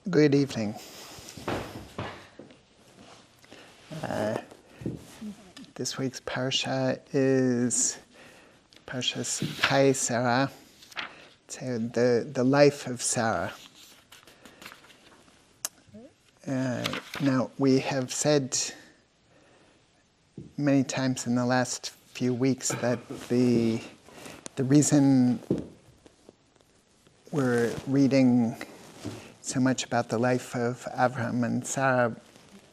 Good evening. This week's Parsha is Parshas Chayei Sarah, so the life of Sarah. Now, we have said many times in the last few weeks that the reason we're reading so much about the life of Abraham and Sarah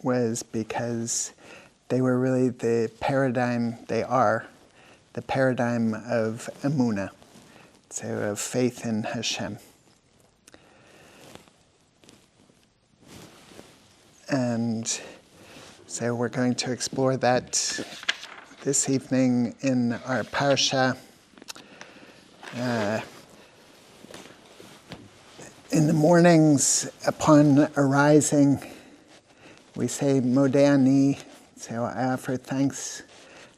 was because they were really the paradigm of Emunah, so of faith in Hashem. And so we're going to explore that this evening in our Parsha. In the mornings, upon arising, we say, Modeh Ani, so I offer thanks,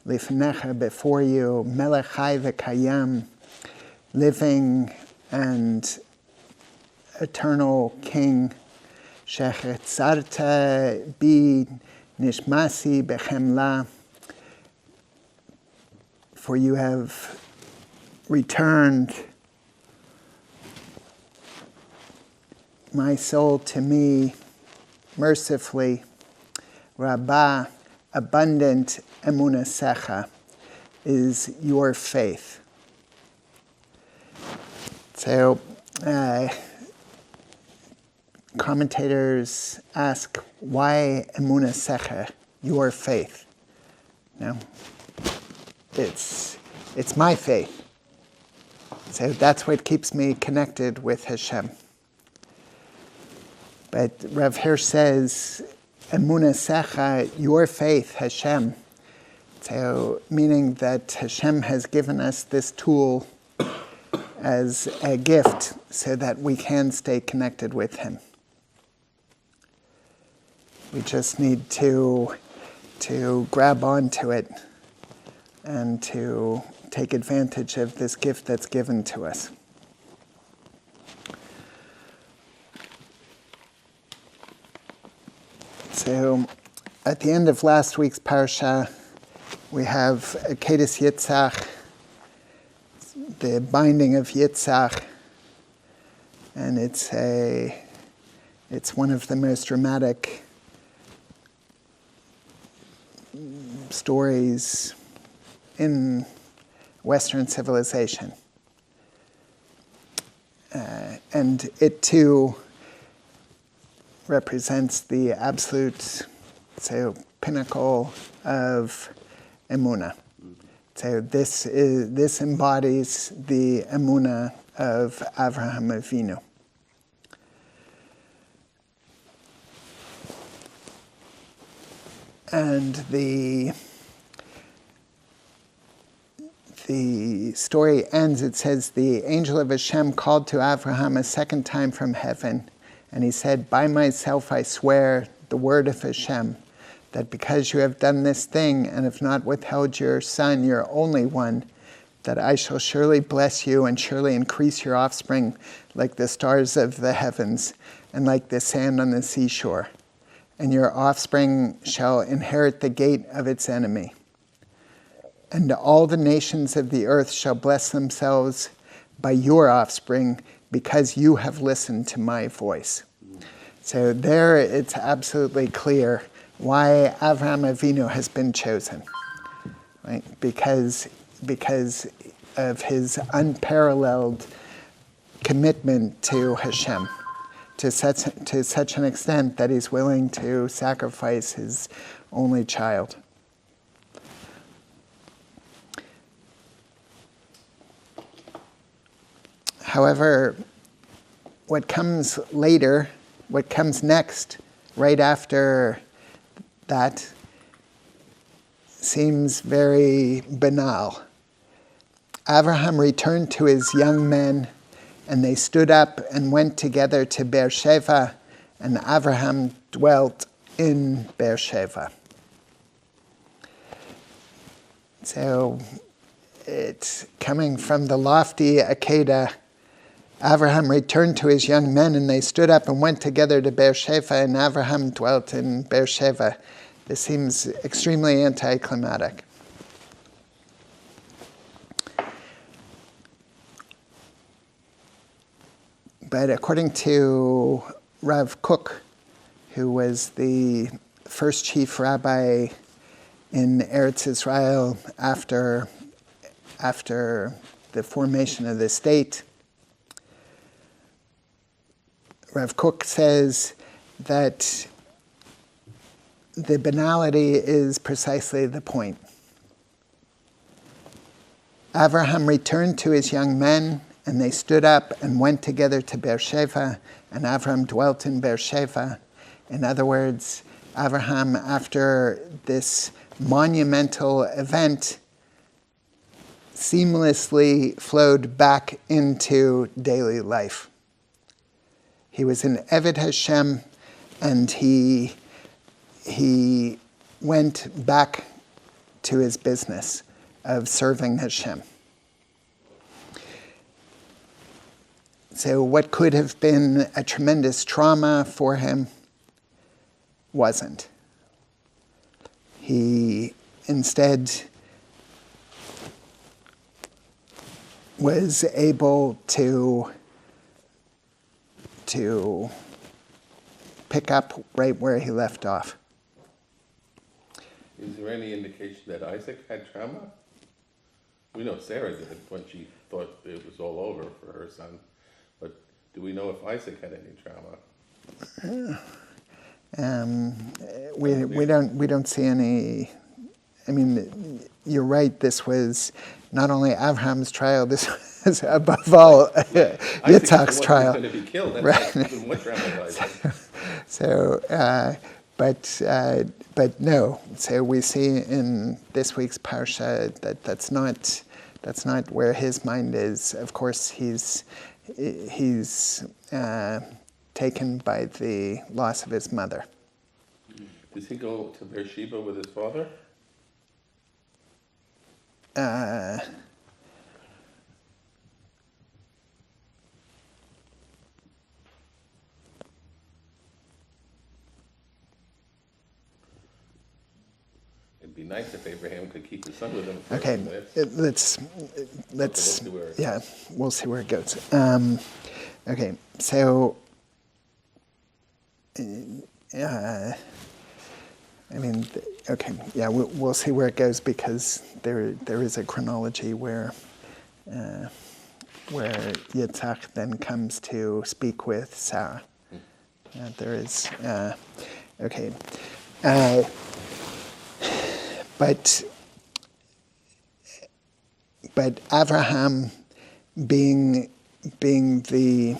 Lifnecha, before you, Melech Chai v'Kayam, living and eternal King, Shechetzarta bi nishmasi bechemla, for you have returned my soul to me mercifully. Rabbah, abundant emunasecha, is your faith. So, commentators ask, why emunasecha, your faith? No, it's my faith. So that's what keeps me connected with Hashem. But Rav Hirsch says, emunasecha, your faith, Hashem. So, meaning that Hashem has given us this tool as a gift so that we can stay connected with Him. We just need to grab onto it and to take advantage of this gift that's given to us. So, at the end of last week's Parsha, we have Akedas Yitzhak, the binding of Yitzhak, and it's one of the most dramatic stories in Western civilization. And it too represents the absolute, pinnacle of Emunah. So this embodies the Emunah of Avraham Avinu. And the story ends, it says, the angel of Hashem called to Avraham a second time from heaven, and he said, by myself I swear, the word of Hashem, that because you have done this thing and have not withheld your son, your only one, that I shall surely bless you and surely increase your offspring like the stars of the heavens and like the sand on the seashore. And your offspring shall inherit the gate of its enemy. And all the nations of the earth shall bless themselves by your offspring, because you have listened to my voice. So there it's absolutely clear why Avraham Avinu has been chosen, right? Because of his unparalleled commitment to Hashem, to such an extent that he's willing to sacrifice his only child. However, what comes later, what comes next, right after that, seems very banal. Avraham returned to his young men, and they stood up and went together to Beersheba, and Avraham dwelt in Beersheba. So it's coming from the lofty Akedah Avraham returned to his young men, and they stood up and went together to Beersheba, and Avraham dwelt in Beersheba. This seems extremely anticlimactic. But according to Rav Kook, who was the first chief rabbi in Eretz Israel after the formation of the state, Rav Kook says that the banality is precisely the point. Avraham returned to his young men, and they stood up and went together to Beersheba, and Avraham dwelt in Beersheba. In other words, Avraham, after this monumental event, seamlessly flowed back into daily life. He was an Eved Hashem, and he went back to his business of serving Hashem. So what could have been a tremendous trauma for him wasn't. He instead was able to pick up right where he left off. Is there any indication that Isaac had trauma? We know Sarah did when she thought it was all over for her son. But do we know if Isaac had any trauma? We don't see any. I mean, you're right. This was not only Abraham's trial. This was above all Yitzhak's trial. Going to be killed. That's right. Even more traumatizing. But no. So we see in this week's parsha that that's not where his mind is. Of course, he's taken by the loss of his mother. Does he go to Beersheba with his father? It'd be nice if Abraham could keep his son with him. Okay, let's we'll see where it goes. Okay, so we'll see where it goes, because there is a chronology where Yitzhak then comes to speak with Sarah. There is okay. But Avraham, being the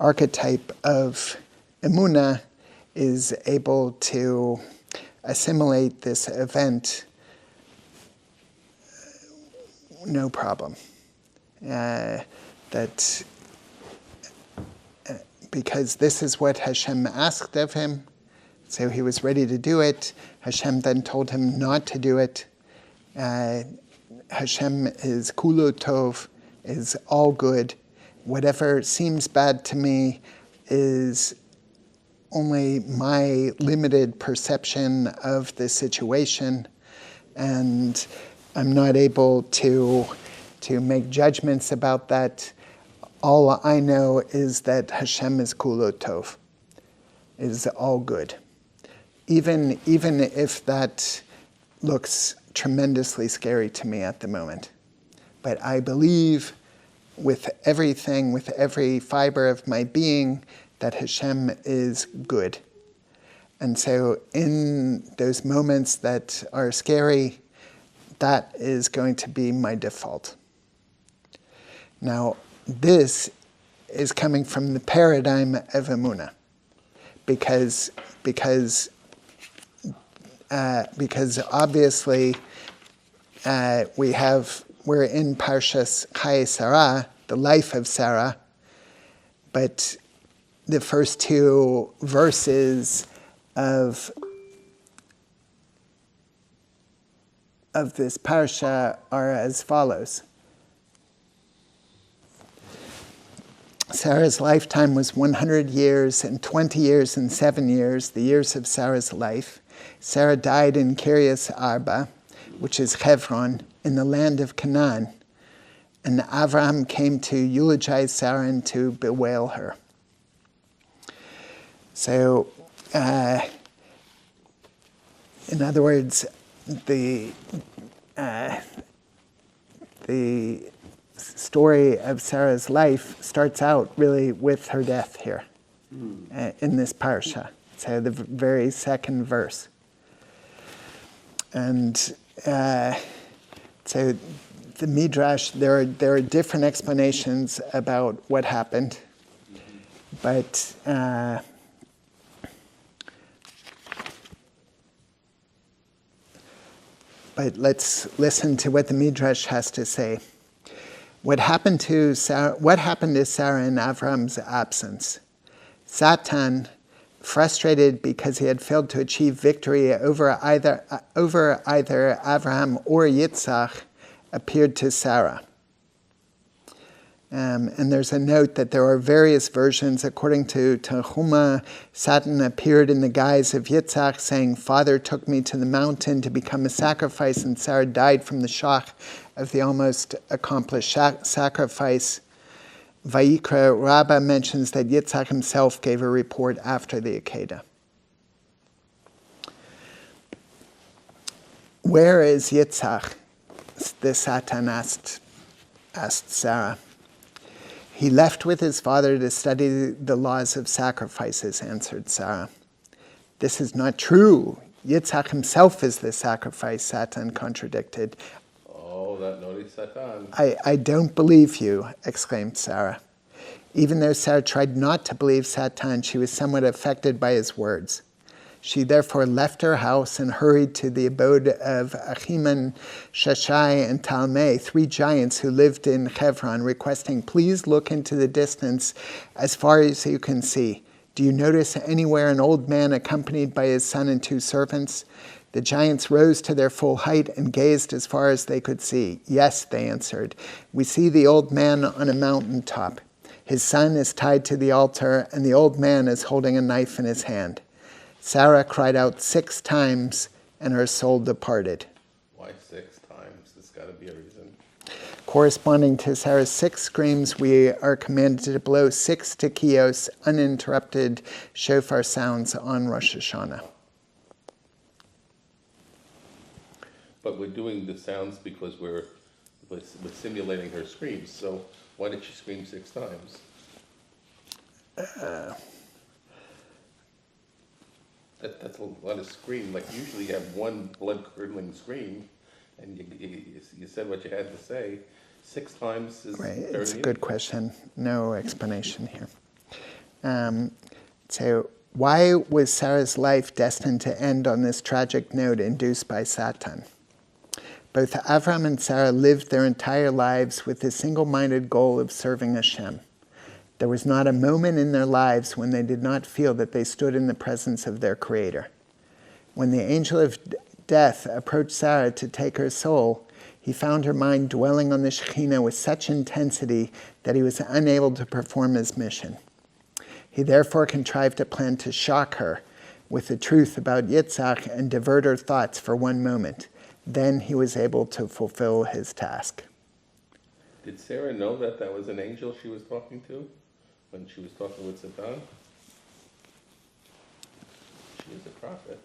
archetype of Emunah, is able to assimilate this event no problem. Because this is what Hashem asked of him, so he was ready to do it. Hashem then told him not to do it. Hashem is kulo tov, is all good. Whatever seems bad to me is only my limited perception of the situation, and I'm not able to make judgments about that. All I know is that Hashem is kulo tov, is all good. Even if that looks tremendously scary to me at the moment. But I believe with everything, with every fiber of my being, that Hashem is good. And so in those moments that are scary, that is going to be my default. Now, this is coming from the paradigm of Emunah, because obviously we're in Parshas Chayei Sarah, the life of Sarah, but the first two verses of this parsha are as follows. Sarah's lifetime was 100 years and 20 years and 7 years, the years of Sarah's life. Sarah died in Kiryas Arba, which is Hebron, in the land of Canaan. And Avraham came to eulogize Sarah and to bewail her. So, in other words, the story of Sarah's life starts out really with her death here in this parsha. So the very second verse. And so the Midrash, there are different explanations about what happened, but let's listen to what the Midrash has to say. What happened to Sarah in Avram's absence? Satan, frustrated because he had failed to achieve victory over either Avraham or Yitzhak, appeared to Sarah. And there's a note that there are various versions. According to Tanhuma, Satan appeared in the guise of Yitzhak, saying, "Father took me to the mountain to become a sacrifice," and Sarah died from the shock of the almost accomplished sacrifice. Vayikra Rabbah mentions that Yitzhak himself gave a report after the Akedah. Where is Yitzhak? The Satan asked Sarah. He left with his father to study the laws of sacrifices, answered Sarah. This is not true. Yitzhak himself is the sacrifice, Satan contradicted. Oh, that naughty Satan. I don't believe you, exclaimed Sarah. Even though Sarah tried not to believe Satan, she was somewhat affected by his words. She therefore left her house and hurried to the abode of Achiman, Shashai, and Talmai, 3 giants who lived in Hebron, requesting, "Please look into the distance as far as you can see. Do you notice anywhere an old man accompanied by his son and 2 servants?" The giants rose to their full height and gazed as far as they could see. "Yes," they answered, "we see the old man on a mountain top. His son is tied to the altar, and the old man is holding a knife in his hand." Sarah cried out 6 times, and her soul departed. Why 6 times? There's got to be a reason. Corresponding to Sarah's 6 screams, we are commanded to blow 6 tekios, uninterrupted shofar sounds on Rosh Hashanah. But we're doing the sounds because we're simulating her screams. So why did she scream 6 times? That's a lot of scream. Like usually you have one blood-curdling scream, and you said what you had to say. 6 times is right. very It's a good question. No explanation here. So why was Sarah's life destined to end on this tragic note induced by Satan? Both Avram and Sarah lived their entire lives with the single-minded goal of serving Hashem. There was not a moment in their lives when they did not feel that they stood in the presence of their Creator. When the angel of death approached Sarah to take her soul, he found her mind dwelling on the Shekhinah with such intensity that he was unable to perform his mission. He therefore contrived a plan to shock her with the truth about Yitzhak and divert her thoughts for one moment. Then he was able to fulfill his task. Did Sarah know that that was an angel she was talking to when she was talking with Satan? She is a prophet.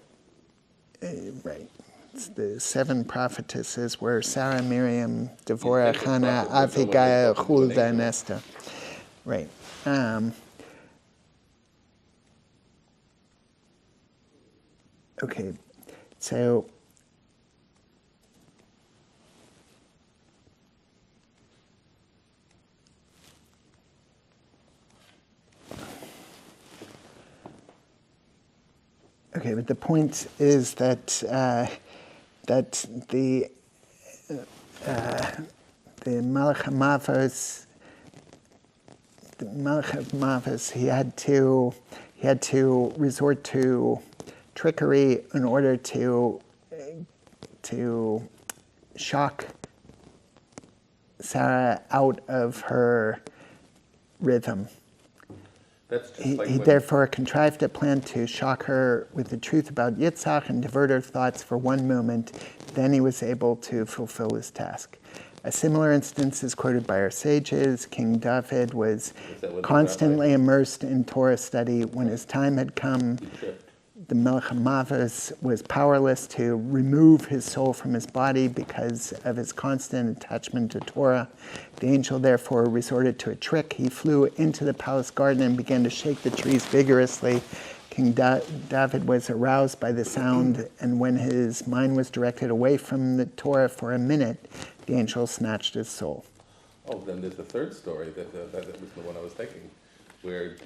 Right. It's the 7 prophetesses were Sarah, Miriam, Devorah, Hannah, Avigail, Huldah, and Esther. Right. Okay. So okay, but the point is that that the Malach of Mavos, he had to resort to trickery in order to shock Sarah out of her rhythm. That's just He, like he when, therefore contrived a plan to shock her with the truth about Yitzhak and divert her thoughts for one moment. Then he was able to fulfill his task. A similar instance is quoted by our sages. King David was is that when constantly immersed in Torah study. When his time had come, he tripped? the Melech HaMavis was powerless to remove his soul from his body because of his constant attachment to Torah. The angel therefore resorted to a trick. He flew into the palace garden and began to shake the trees vigorously. King David was aroused by the sound, and when his mind was directed away from the Torah for a minute, the angel snatched his soul. Oh, then there's the third story that was the one I was thinking, where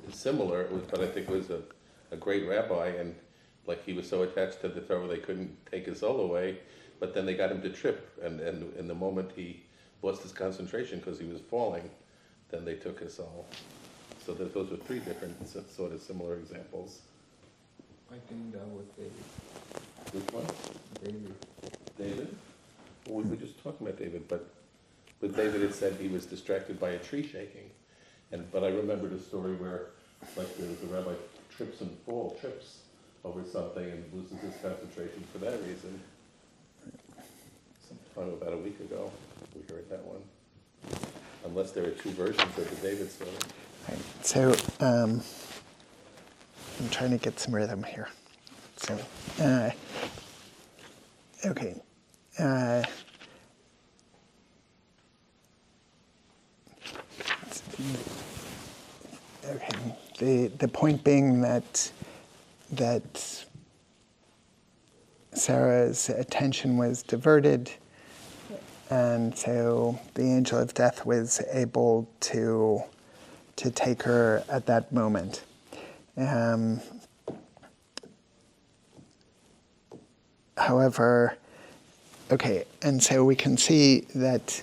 it's similar, but I think it was a great rabbi, and like he was so attached to the Torah they couldn't take his soul away, but then they got him to trip, and in the moment he lost his concentration because he was falling, then they took his soul. So those were three different sort of similar examples. I think that was David. Which one? David. David? Well, we were just talking about David, but with David it said he was distracted by a tree shaking. But I remembered a story where like the rabbi trips over something and loses his concentration for that reason. Sometime about a week ago we heard that one. Unless there are two versions of the David story. Right. So I'm trying to get some rhythm here. So, okay. Okay. The point being that Sarah's attention was diverted, and so the angel of death was able to take her at that moment. However, okay, and so we can see that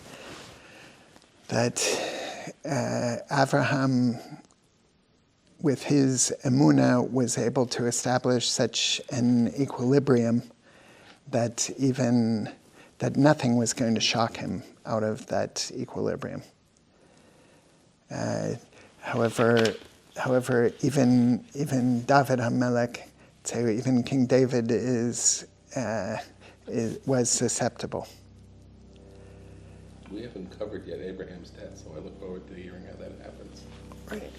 Avraham, with his emunah, was able to establish such an equilibrium that nothing was going to shock him out of that equilibrium. However, even David HaMelech, so even King David was susceptible. We haven't covered yet Abraham's death, so I look forward to hearing how that happens. Right.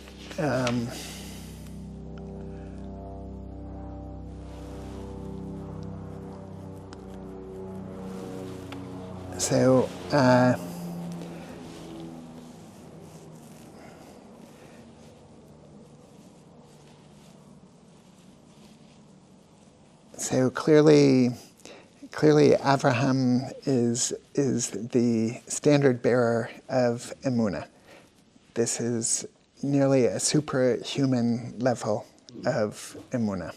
So clearly Avraham is the standard bearer of emunah. This is nearly a superhuman level of emunah.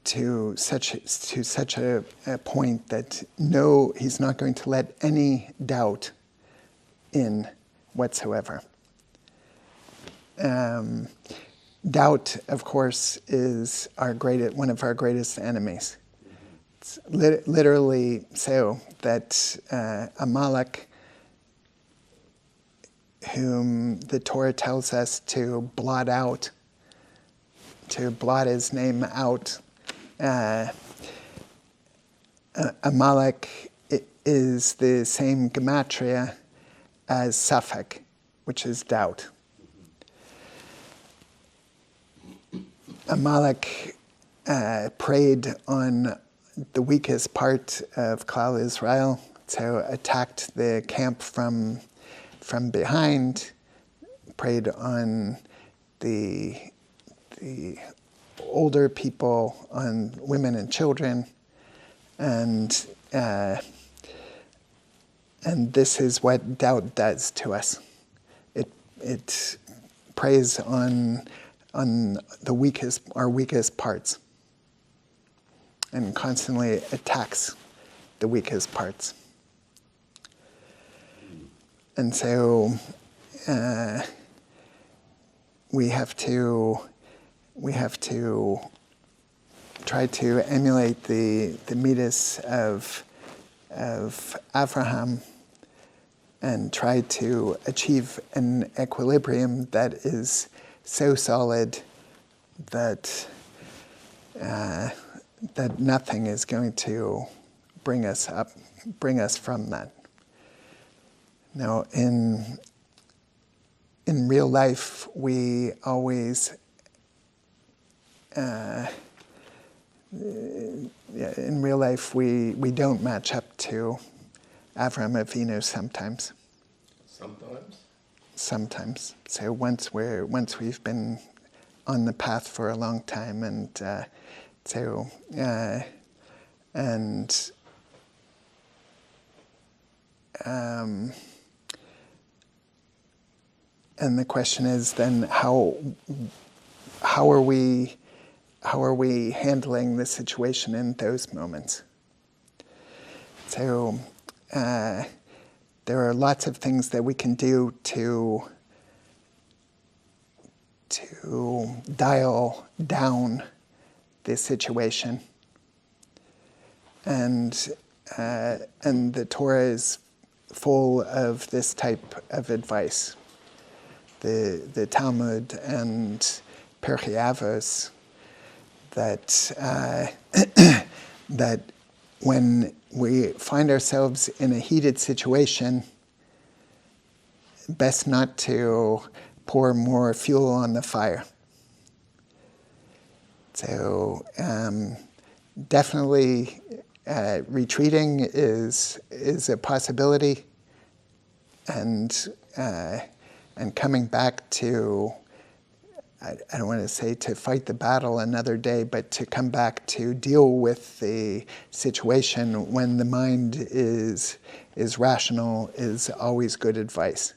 To such a point that he's not going to let any doubt in whatsoever. Doubt, of course, is one of our greatest enemies. It's literally so that Amalek, whom the Torah tells us to blot his name out, Amalek is the same gematria as Safek, which is doubt. Amalek preyed on the weakest part of Klal Israel, so attacked the camp from behind, preyed on the older people, on women and children, and this is what doubt does to us. It preys on our weakest parts, and constantly attacks the weakest parts. And so we have to try to emulate the midas of Avraham and try to achieve an equilibrium that is so solid that that nothing is going to bring us from that. Now, in real life, we always in real life, we don't match up to Avram Avinu sometimes. Sometimes. So once we've been on the path for a long time, and the question is then how are we handling the situation in those moments? So there are lots of things that we can do to dial down the situation, and the Torah is full of this type of advice. The Talmud and Pirkei Avos, that when we find ourselves in a heated situation, best not to pour more fuel on the fire. So definitely retreating is a possibility, and coming back to, I don't want to say to fight the battle another day, but to come back to deal with the situation when the mind is rational is always good advice.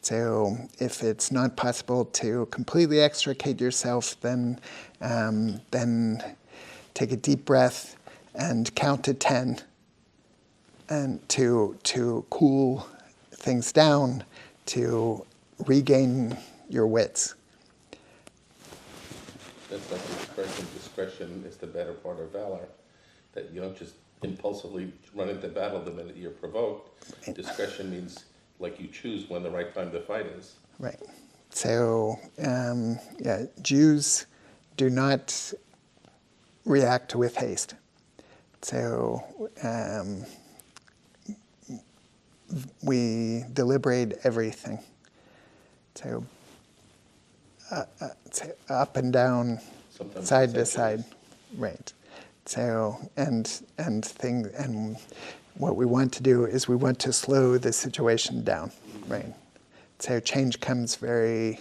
So if it's not possible to completely extricate yourself, then take a deep breath and count to 10, and to cool things down, to regain your wits. That's like the expression, discretion is the better part of valor. That you don't just impulsively run into battle the minute you're provoked. Right. Discretion means like you choose when the right time to fight is. Right. So, Jews do not react with haste. So, we deliberate everything. So, up and down, sometimes side to side, right? So, and what we want to do is we want to slow the situation down, right? So change comes very,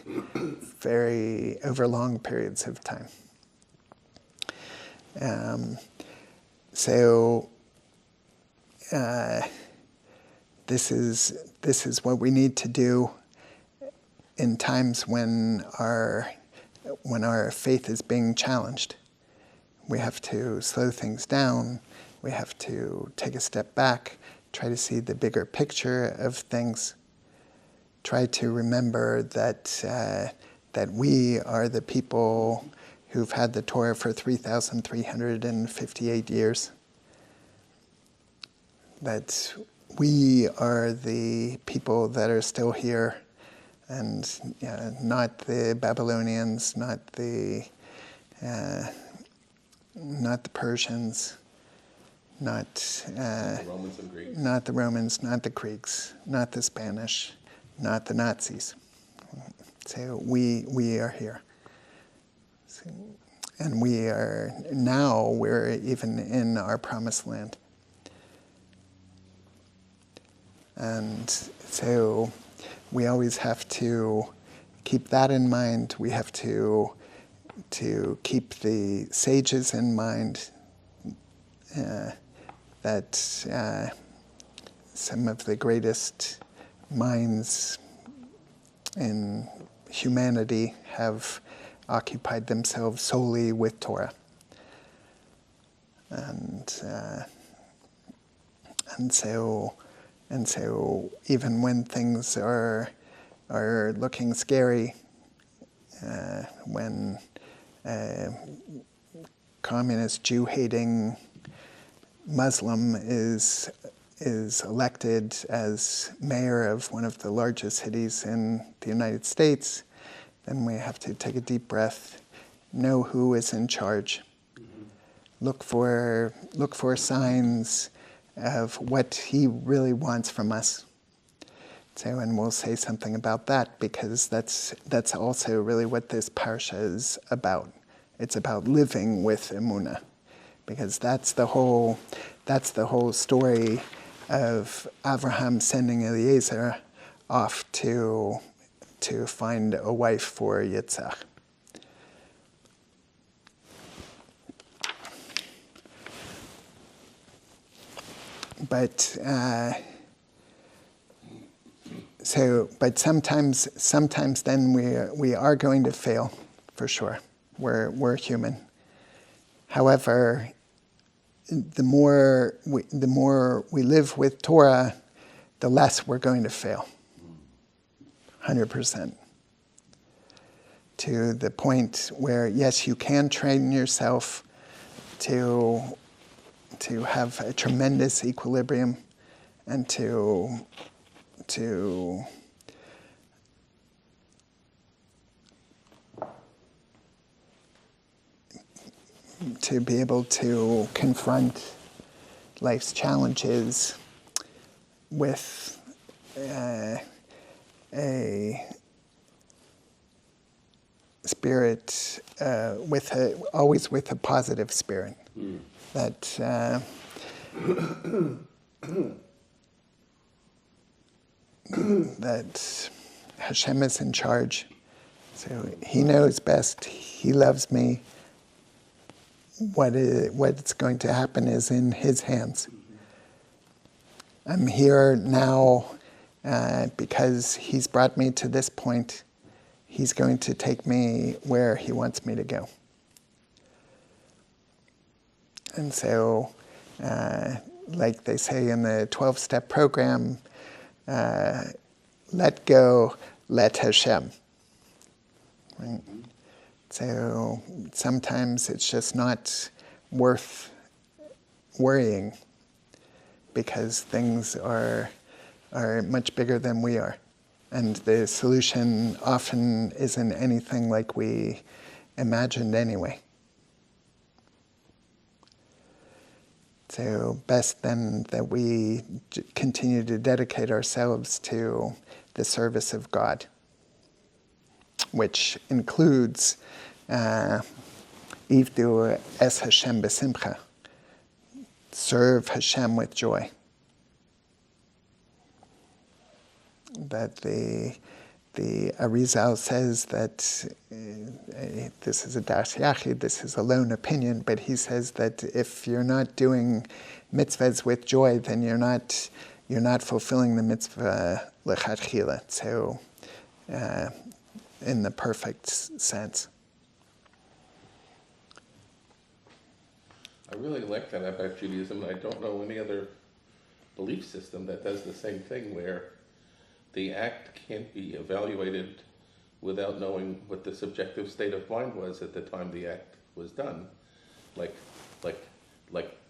very over long periods of time. This is what we need to do in times when our faith is being challenged. We have to slow things down. We have to take a step back, try to see the bigger picture of things. Try to remember that we are the people who've had the Torah for 3,358 years. That we are the people that are still here, and not the Babylonians, not the Persians, not the Romans and Greeks. Not the Romans, not the Greeks, not the Spanish, not the Nazis. So we are here. So, and we're even in our promised land. And so we always have to keep that in mind. We have to keep the sages in mind, that some of the greatest minds in humanity have occupied themselves solely with Torah. And so even when things are looking scary, when communist Jew-hating Muslim is is elected as mayor of one of the largest cities in the United States, then we have to take a deep breath, know who is in charge, look for signs of what he really wants from us. So, and we'll say something about that, because that's also really what this parsha is about. It's about living with emunah, because that's the whole story of Avraham sending Eliezer off to find a wife for Yitzhak. But sometimes then we are going to fail, for sure. We're human. However, the more we live with Torah, the less we're going to fail. 100%. To the point where, yes, you can train yourself to have a tremendous equilibrium and to be able to confront life's challenges with a spirit, always with a positive spirit. That Hashem is in charge. So He knows best. He loves me. What's going to happen is in His hands. I'm here now because He's brought me to this point. He's going to take me where He wants me to go. And so, like they say in the 12-step program, let go, let Hashem. Right? So sometimes it's just not worth worrying, because things are much bigger than we are. And the solution often isn't anything like we imagined anyway. So best then that we continue to dedicate ourselves to the service of God, which includes Ivdu es Hashem besimcha, serve Hashem with joy. That the Arizal says that this is a Das Yachid, this is a lone opinion, but he says that if you're not doing mitzvahs with joy, then you're not fulfilling the mitzvah lechatchila. So, in the perfect sense. I really like that about Judaism. I don't know any other belief system that does the same thing, where the act can't be evaluated without knowing what the subjective state of mind was at the time the act was done. Like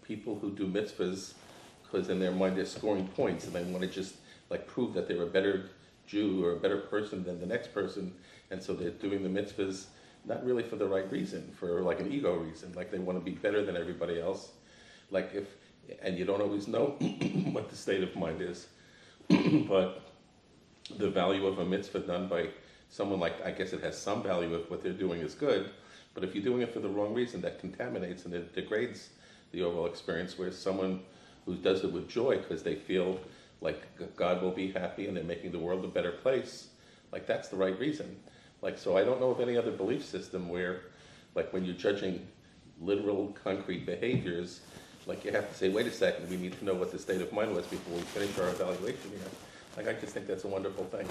people who do mitzvahs because in their mind they're scoring points and they want to just prove that they're a better Jew or a better person than the next person, and so they're doing the mitzvahs not really for the right reason, for an ego reason, they want to be better than everybody else. And you don't always know what the state of mind is, but the value of a mitzvah done by someone, I guess it has some value if what they're doing is good, but if you're doing it for the wrong reason, that contaminates and it degrades the overall experience, whereas someone who does it with joy because they feel like God will be happy and they're making the world a better place, that's the right reason. So I don't know of any other belief system where, when you're judging literal, concrete behaviors, you have to say, wait a second, we need to know what the state of mind was before we finish our evaluation here. I just think that's a wonderful thing.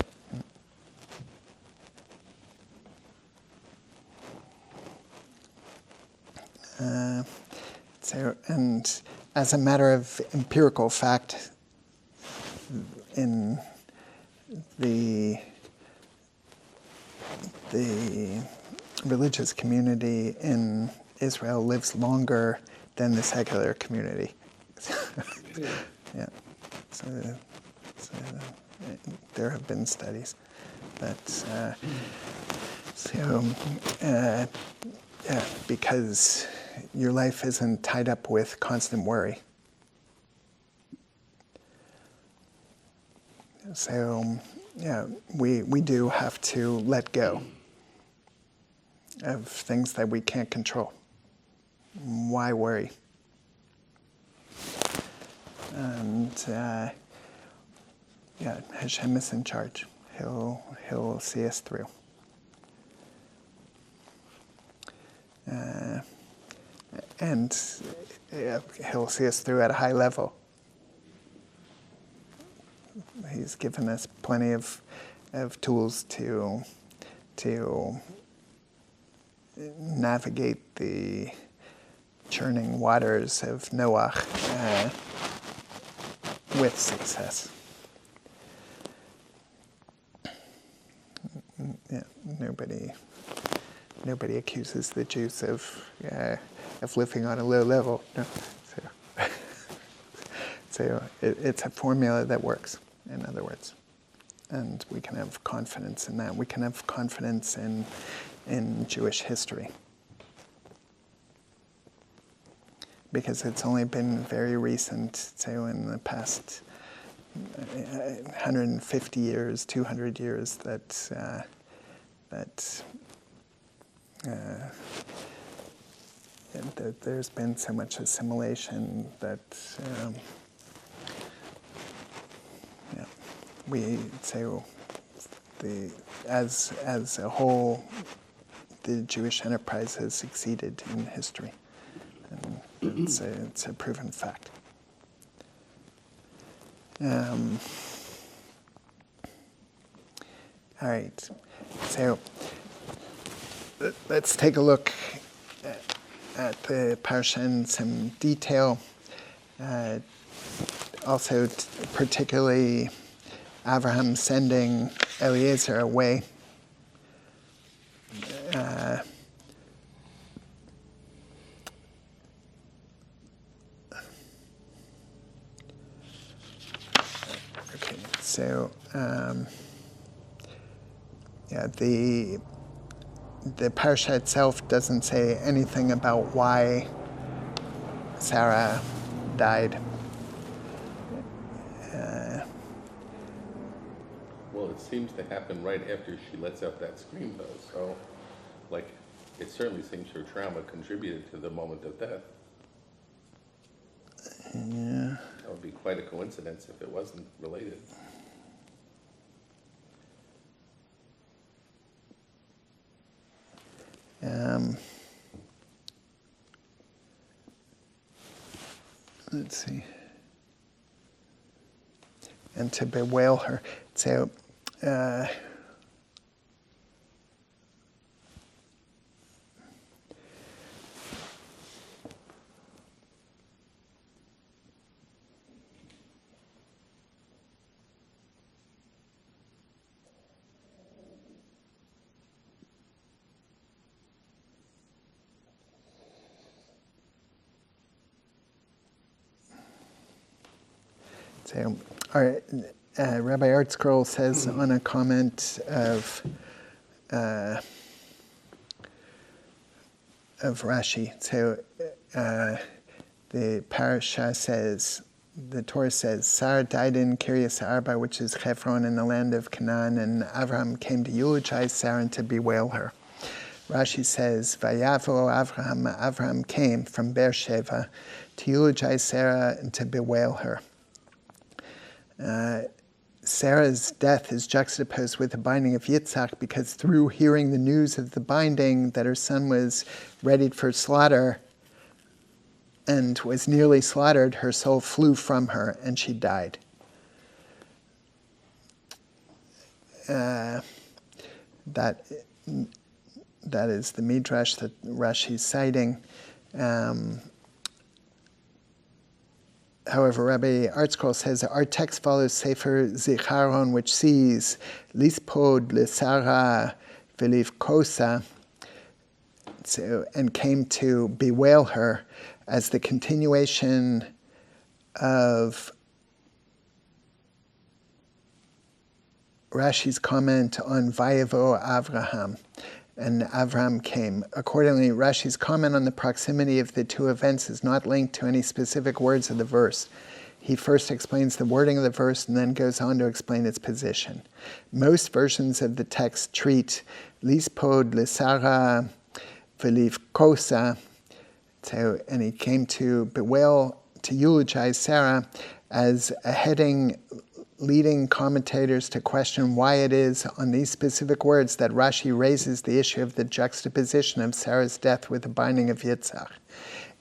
And as a matter of empirical fact, in the religious community in Israel lives longer than the secular community. Yeah. So there have been studies that because your life isn't tied up with constant worry. So we do have to let go of things that we can't control. Why worry? And Hashem is in charge. He'll see us through. And he'll see us through at a high level. He's given us plenty of tools to navigate the churning waters of Noach with success. Yeah, nobody accuses the Jews of living on a low level. No. So it's a formula that works, in other words. And we can have confidence in that. We can have confidence in Jewish history. Because it's only been very recent, so in the past 150 years, 200 years, that there's been so much assimilation that we say as a whole, the Jewish enterprise has succeeded in history, and it's a proven fact. All right, so let's take a look at the Parsha in some detail. Also, particularly Abraham sending Eliezer away. Okay, so the Parsha itself doesn't say anything about why Sarah died. Well, it seems to happen right after she lets out that scream, though. So, it certainly seems her trauma contributed to the moment of death. Yeah. That would be quite a coincidence if it wasn't related. Let's see. And to bewail her. So, Rabbi Artscroll says on a comment of Rashi. So the Parashah says, the Torah says, Sarah died in Kiryas Arba, which is Hebron in the land of Canaan, and Avraham came to eulogize Sarah and to bewail her. Rashi says, Vayavo Avraham, Avraham came from Beersheba to eulogize Sarah and to bewail her. Sarah's death is juxtaposed with the binding of Yitzhak because through hearing the news of the binding that her son was readied for slaughter and was nearly slaughtered, her soul flew from her and she died. That is the Midrash that Rashi's citing. However, Rabbi Artscroll says our text follows Sefer Zicharon, which sees lispod lesara velivkosa, and came to bewail her as the continuation of Rashi's comment on Vayavo Avraham, and Avram came. Accordingly, Rashi's comment on the proximity of the two events is not linked to any specific words of the verse. He first explains the wording of the verse and then goes on to explain its position. Most versions of the text treat lispod lesara v'livkosa, and he came to bewail, to eulogize Sarah, as a heading leading commentators to question why it is on these specific words that Rashi raises the issue of the juxtaposition of Sarah's death with the binding of Yitzhak.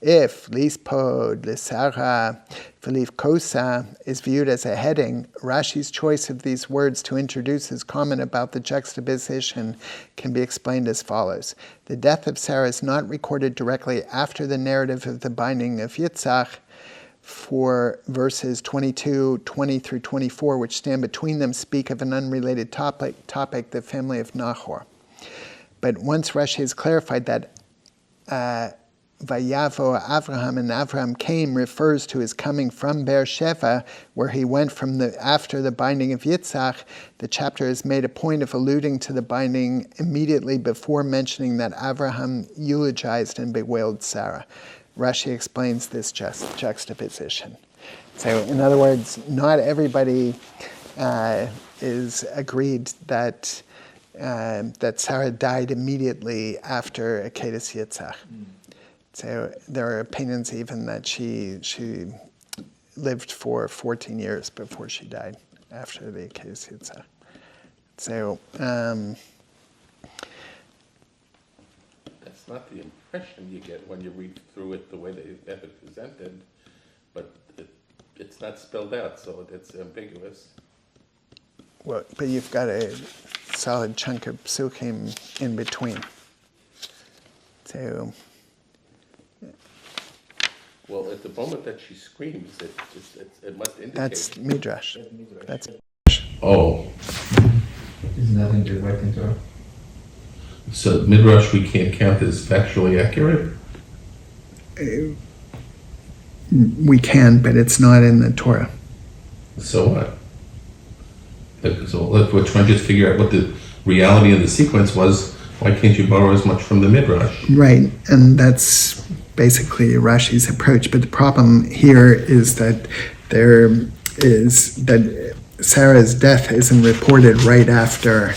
If lispod l'Sara v'livkosa is viewed as a heading, Rashi's choice of these words to introduce his comment about the juxtaposition can be explained as follows. The death of Sarah is not recorded directly after the narrative of the binding of Yitzhak, for verses 22, 20 through 24, which stand between them, speak of an unrelated topic, the family of Nahor. But once Rashi has clarified that Vayavo Avraham, and Avraham came, refers to his coming from Beersheba, where he went from after the binding of Yitzhak, the chapter has made a point of alluding to the binding immediately before mentioning that Avraham eulogized and bewailed Sarah. Rashi explains this juxtaposition. So, in other words, not everybody is agreed that Sarah died immediately after Akedas Yitzhak. So there are opinions even that she lived for 14 years before she died after the Akedas Yitzhak. So that's not the impression you get when you read through it the way they have it presented, but it's not spelled out, so it's ambiguous. Well, but you've got a solid chunk of psukim in between. So, well, at the moment that she screams, it must indicate. That's midrash. That's oh. There's nothing to write into her. So midrash we can't count as factually accurate. we can, but it's not in the Torah. So what? So if we're trying to just figure out what the reality of the sequence was, why can't you borrow as much from the midrash? Right, and that's basically Rashi's approach. But the problem here is that Sarah's death isn't reported right after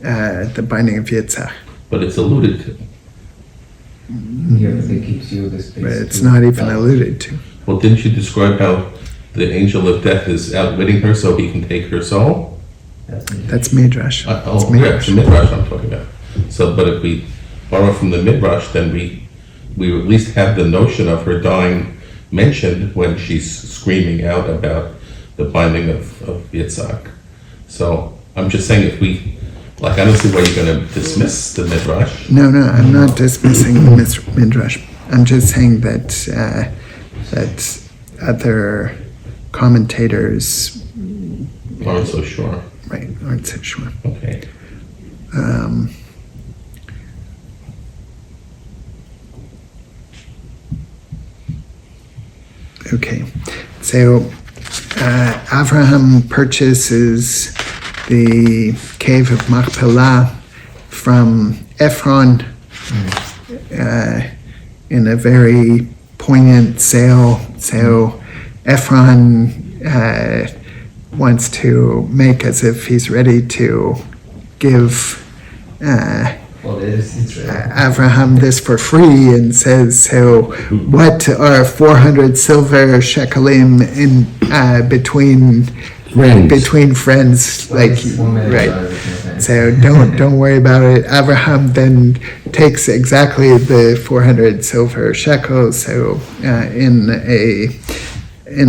the binding of Yitzhak. But it's alluded to. Yeah, but it gives you the space. But it's not even alluded to. Well, didn't you describe how the angel of death is outwitting her so he can take her soul? That's midrash. Yeah, it's the midrash I'm talking about. So, but if we borrow from the midrash, then we at least have the notion of her dying mentioned when she's screaming out about the binding of Yitzhak. So I'm just saying, if we, I don't see why you're going to dismiss the midrash. No, I'm not dismissing the midrash. I'm just saying that other commentators Aren't so sure. Right, aren't so sure. Okay. Okay, so Avraham purchases the cave of Machpelah from Ephron in a very poignant sale. So Ephron wants to make as if he's ready to give Avraham this for free, and says, so what are 400 silver shekalim in between friends, right? So don't worry about it. Avraham then takes exactly the 400 silver shekels, so in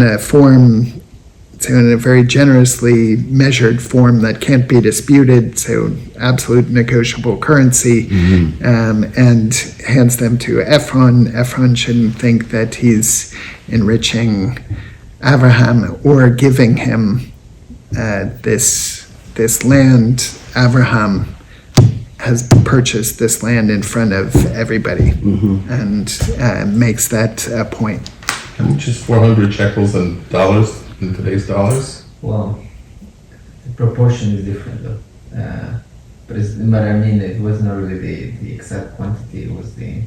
a form, so in a very generously measured form that can't be disputed, so absolute negotiable currency, and hands them to Ephron. Ephron shouldn't think that he's enriching Avraham or giving him this land. Avraham has purchased this land in front of everybody, and makes that a point. How much is 400 shekels in dollars, in today's dollars? Well, The proportion is different though. But I mean, it was not really the exact quantity, it was the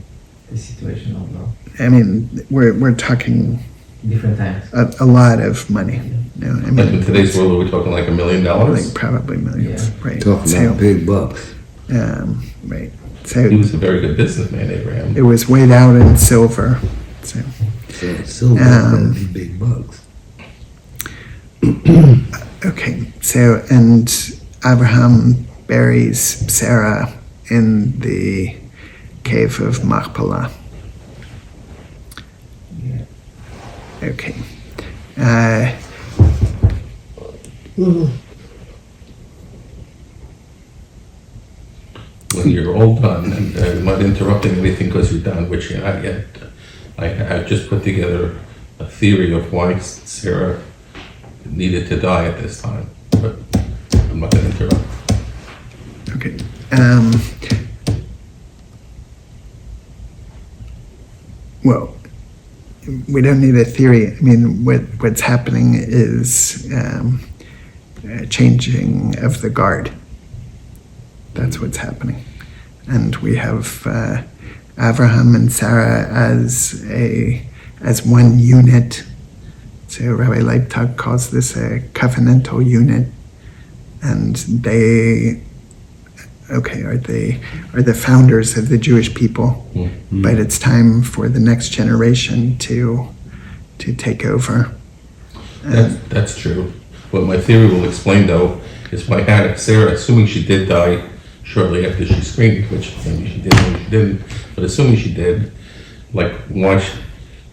situational law. I mean, we're talking Different times. a lot of money. No, I Like in mean, today's world, are we talking like $1 million? like probably millions, right? Talking about big bucks. Right. He So was a very good businessman, Abraham. it was weighed out in silver. So So silver better be big bucks. okay. So and Abraham buries Sarah in the cave of Machpelah. Yeah. Okay. When you're all done, and I'm not interrupting anything because you're done, which you're not yet, I just put together a theory of why Sarah needed to die at this time, but I'm not going to interrupt. Okay. Well, we don't need a theory. I mean, what's happening is changing of the guard. That's what's happening. And we have Abraham and Sarah as one unit. So Rabbi Leibtag calls this a covenantal unit. And they, are the founders of the Jewish people. Mm-hmm. But it's time for the next generation to take over. That's true. What my theory will explain, though, is why Hannah, Sarah, assuming she did die shortly after she screamed, which maybe she did, maybe she didn't, but assuming she did,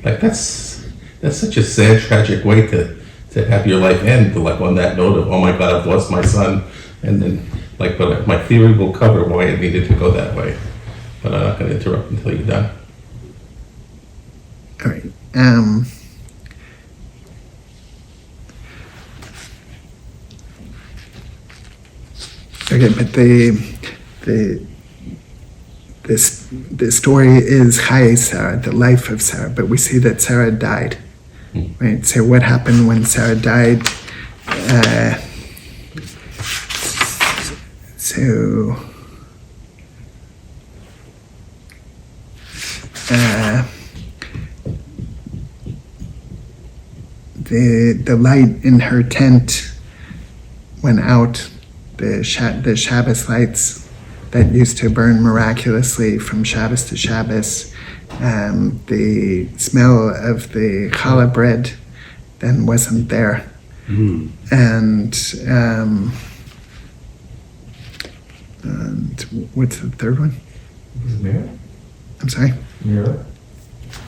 that's such a sad, tragic way to have your life end, like on that note of, oh my God, I've lost my son, and then, but my theory will cover why it needed to go that way. But I'm not going to interrupt until you're done. All right. Okay, but the story is Chayei Sarah, the life of Sarah, but we see that Sarah died, right? So what happened when Sarah died? The light in her tent went out. The Shabbos lights that used to burn miraculously from Shabbos to Shabbos. The smell of the challah bread then wasn't there. And what's the third one? Was it mirror? I'm sorry? Mirror?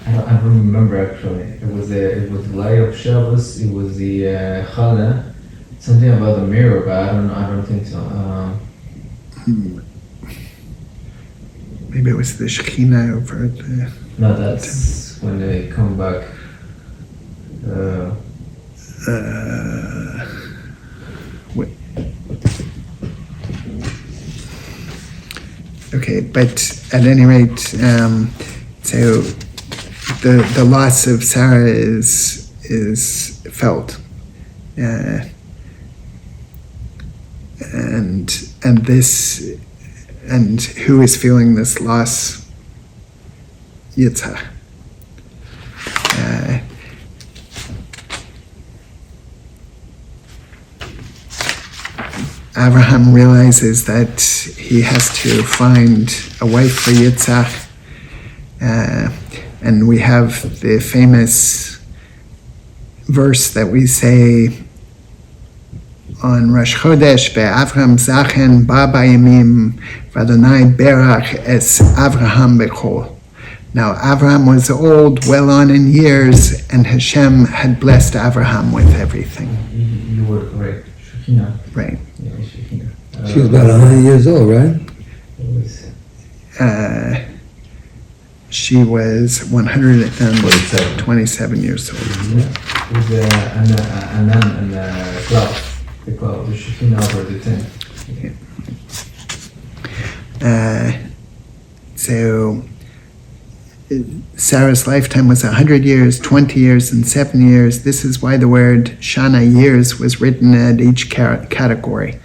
I don't remember actually. It was the light of Shabbos. It was the challah. Something about the mirror, but I don't think so. Maybe it was the Shekhinah over the. No, that's when they come back. Wait. Okay, but at any rate, so the loss of Sarah is felt, and who is feeling this loss? Yitzhak. Abraham realizes that he has to find a wife for Yitzhak, and we have the famous verse that we say on Rosh Chodesh, "Ve'Avraham zachen ba b'yamim, v'Adonai berach es Avraham bechol." Now Avraham was old, well on in years, and Hashem had blessed Avraham with everything. You were correct. Shekhinah. Right. Yeah, Shekhinah. She was about 100 years old, right? It was She was 127 years old. with Anan and the cloud. The cloud, the Shekhinah over the tent. So Sarah's lifetime was 100 years, 20 years, and 7 years. This is why the word shana, years, was written at each category.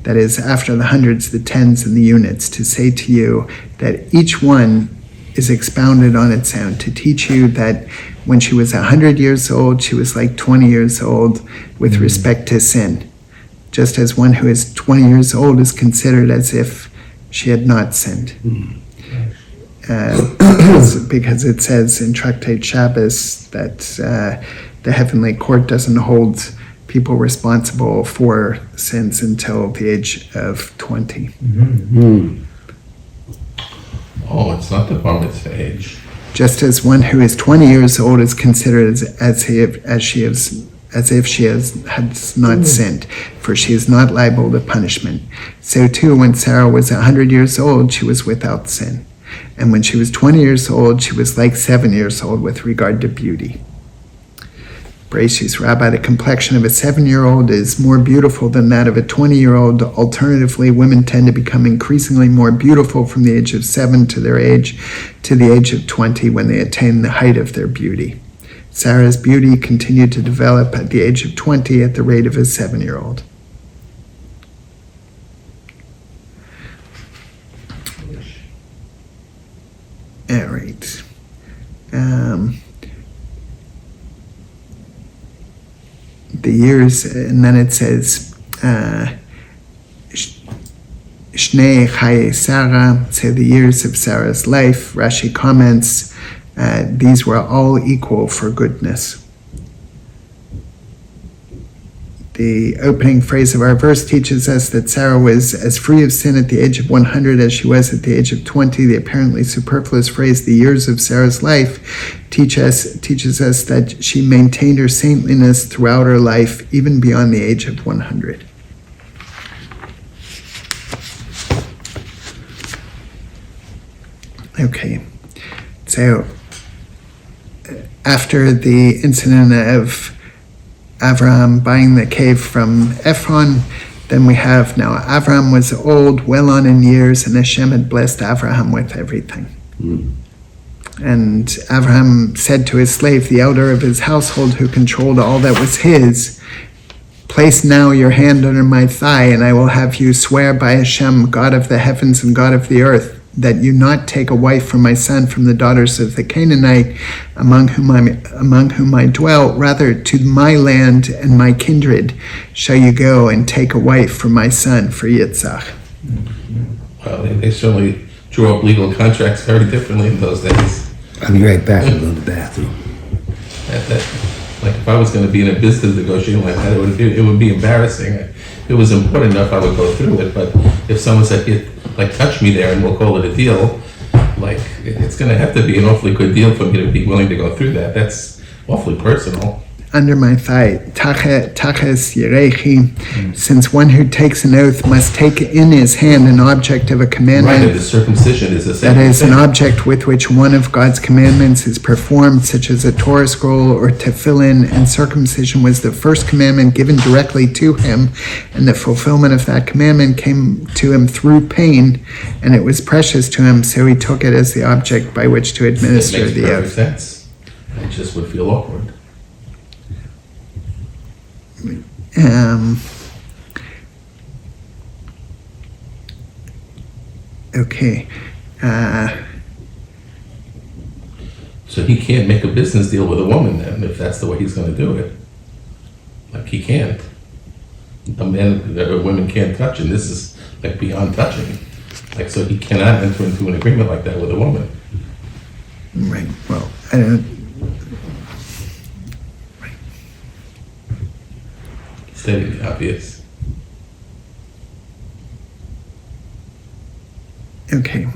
That is, after the hundreds, the tens, and the units, to say to you that each one is expounded on its own, to teach you that when she was 100 years old, she was like 20 years old with respect to sin. Just as one who is 20 years old is considered as if she had not sinned. Because it says in Tractate Shabbos that the heavenly court doesn't hold people responsible for sins until the age of 20. Oh, it's not the bar mitzvah age. Just as one who is 20 years old is considered as if she has not sinned, for she is not liable to punishment. So too, when Sarah was 100 years old, she was without sin. And when she was 20 years old, she was like 7 years old with regard to beauty. Brachis, Rabbi, the complexion of a 7-year-old is more beautiful than that of a 20-year-old. Alternatively, women tend to become increasingly more beautiful from the age of 7 to the age of 20 when they attain the height of their beauty. Sarah's beauty continued to develop at the age of 20 at the rate of a 7-year-old. All right. The years, and then it says, Shnei Chayei Sarah, so the years of Sarah's life. Rashi comments, these were all equal for goodness. The opening phrase of our verse teaches us that Sarah was as free of sin at the age of 100 as she was at the age of 20. The apparently superfluous phrase, the years of Sarah's life, teaches us that she maintained her saintliness throughout her life, even beyond the age of 100. Okay, so after the incident of Avraham buying the cave from Ephron, then we have now Avraham was old, well on in years, and Hashem had blessed Avraham with everything. And Avraham said to his slave, the elder of his household who controlled all that was his, place now your hand under my thigh, and I will have you swear by Hashem, God of the heavens and God of the earth, that you not take a wife for my son from the daughters of the Canaanite among whom I dwell. Rather, to my land and my kindred shall you go and take a wife for my son, for Yitzhak. Well, they certainly drew up legal contracts very differently in those days. I'll be right back. I'll go to the bathroom. Like if I was going to be in a business negotiation like that, it would be embarrassing. If it was important enough, I would go through it. But if someone said, like, touch me there and we'll call it a deal, like, it's going to have to be an awfully good deal for me to be willing to go through that. That's awfully personal. Under my thigh, taches yerechi, since one who takes an oath must take in his hand an object of a commandment. Right, and the circumcision is the same That is thing. an object with which one of God's commandments is performed, such as a Torah scroll or tefillin, and circumcision was the first commandment given directly to him, and the fulfillment of that commandment came to him through pain, and it was precious to him, so he took it as the object by which to administer It makes the perfect oath. sense. It just would feel awkward. Okay. So he can't make a business deal with a woman then, if that's the way he's going to do it. Like, he can't. A women can't touch, and this is like beyond touching. Like, so he cannot enter into an agreement like that with a woman. Right. Well, I don't. Stating the obvious. Okay.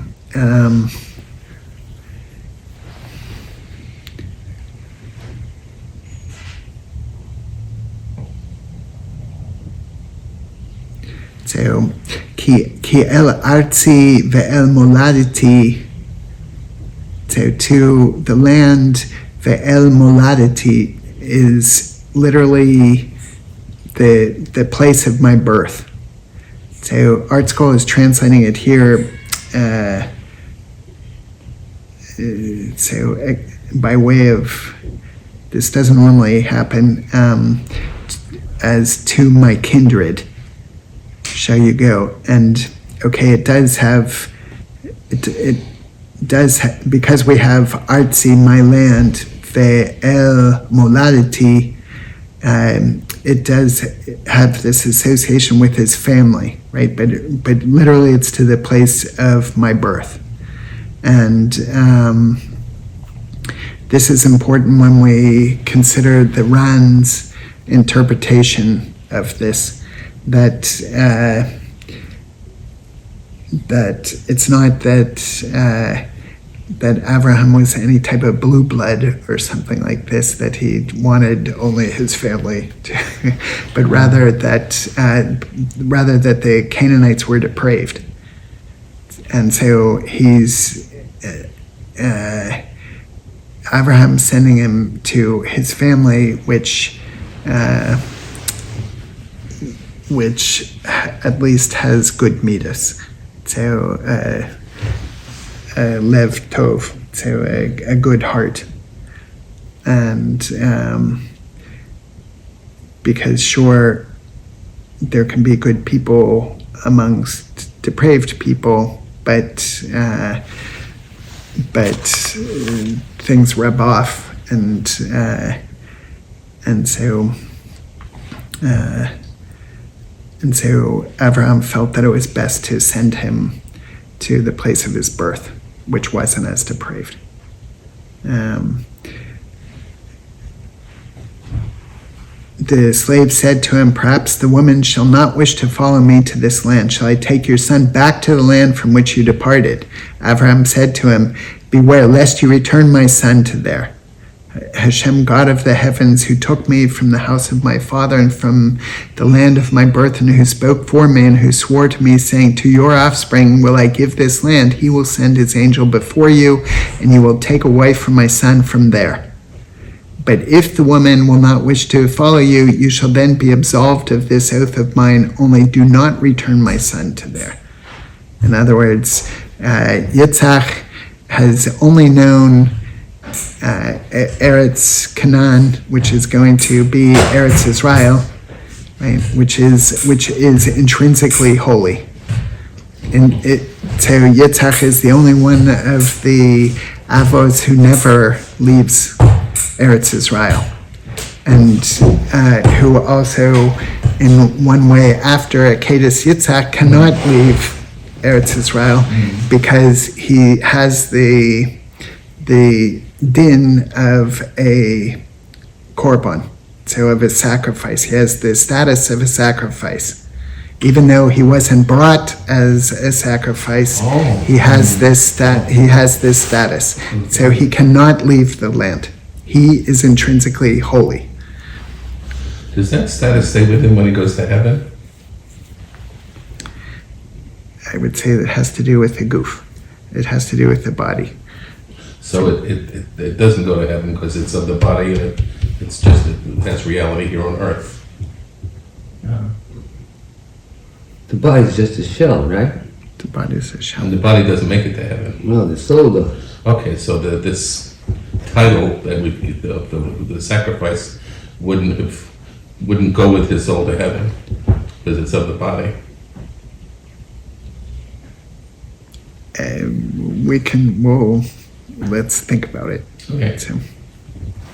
So, ki el arzi ve'el moladiti. So, to the land, ve'el moladiti is literally the place of my birth. So Art School is translating it here by way of, this doesn't normally happen, as to my kindred shall you go. And okay, it does, because we have artsi, my land, ve'el moladiti, it does have this association with his family, right? But literally it's to the place of my birth. And this is important when we consider the Ran's interpretation of this, that it's not that Abraham was any type of blue blood or something like this, that he wanted only his family to, but rather that the Canaanites were depraved. And so he's Abraham sending him to his family, which at least has good midas. So lev tov, so a good heart. And because sure, there can be good people amongst depraved people, but things rub off, and so Abraham felt that it was best to send him to the place of his birth, which wasn't as depraved. The slave said to him, "Perhaps the woman shall not wish to follow me to this land. Shall I take your son back to the land from which you departed?" Abraham said to him, "Beware lest you return my son to there. Hashem, God of the heavens, who took me from the house of my father and from the land of my birth, and who spoke for me and who swore to me, saying, 'To your offspring will I give this land,' he will send his angel before you, and you will take a wife for my son from there. But if the woman will not wish to follow you, you shall then be absolved of this oath of mine, only do not return my son to there." In other words, Yitzhak has only known Eretz Canaan, which is going to be Eretz Israel, right? Which is intrinsically holy. So Yitzhak is the only one of the Avos who never leaves Eretz Israel, and who also, in one way, after Akedas Yitzhak, cannot leave Eretz Israel because he has the din of a korban, so of a sacrifice. He has the status of a sacrifice. Even though he wasn't brought as a sacrifice, he has this status. So he cannot leave the land. He is intrinsically holy. Does that status stay with him when he goes to heaven? I would say it has to do with the goof. It has to do with the body. So it doesn't go to heaven because it's of the body, and it's just that's reality here on earth. The body's just a shell, right? The body is a shell. And the body doesn't make it to heaven. No, the soul does. Okay, so this title that the sacrifice wouldn't go with his soul to heaven because it's of the body. Let's think about it. Okay. So,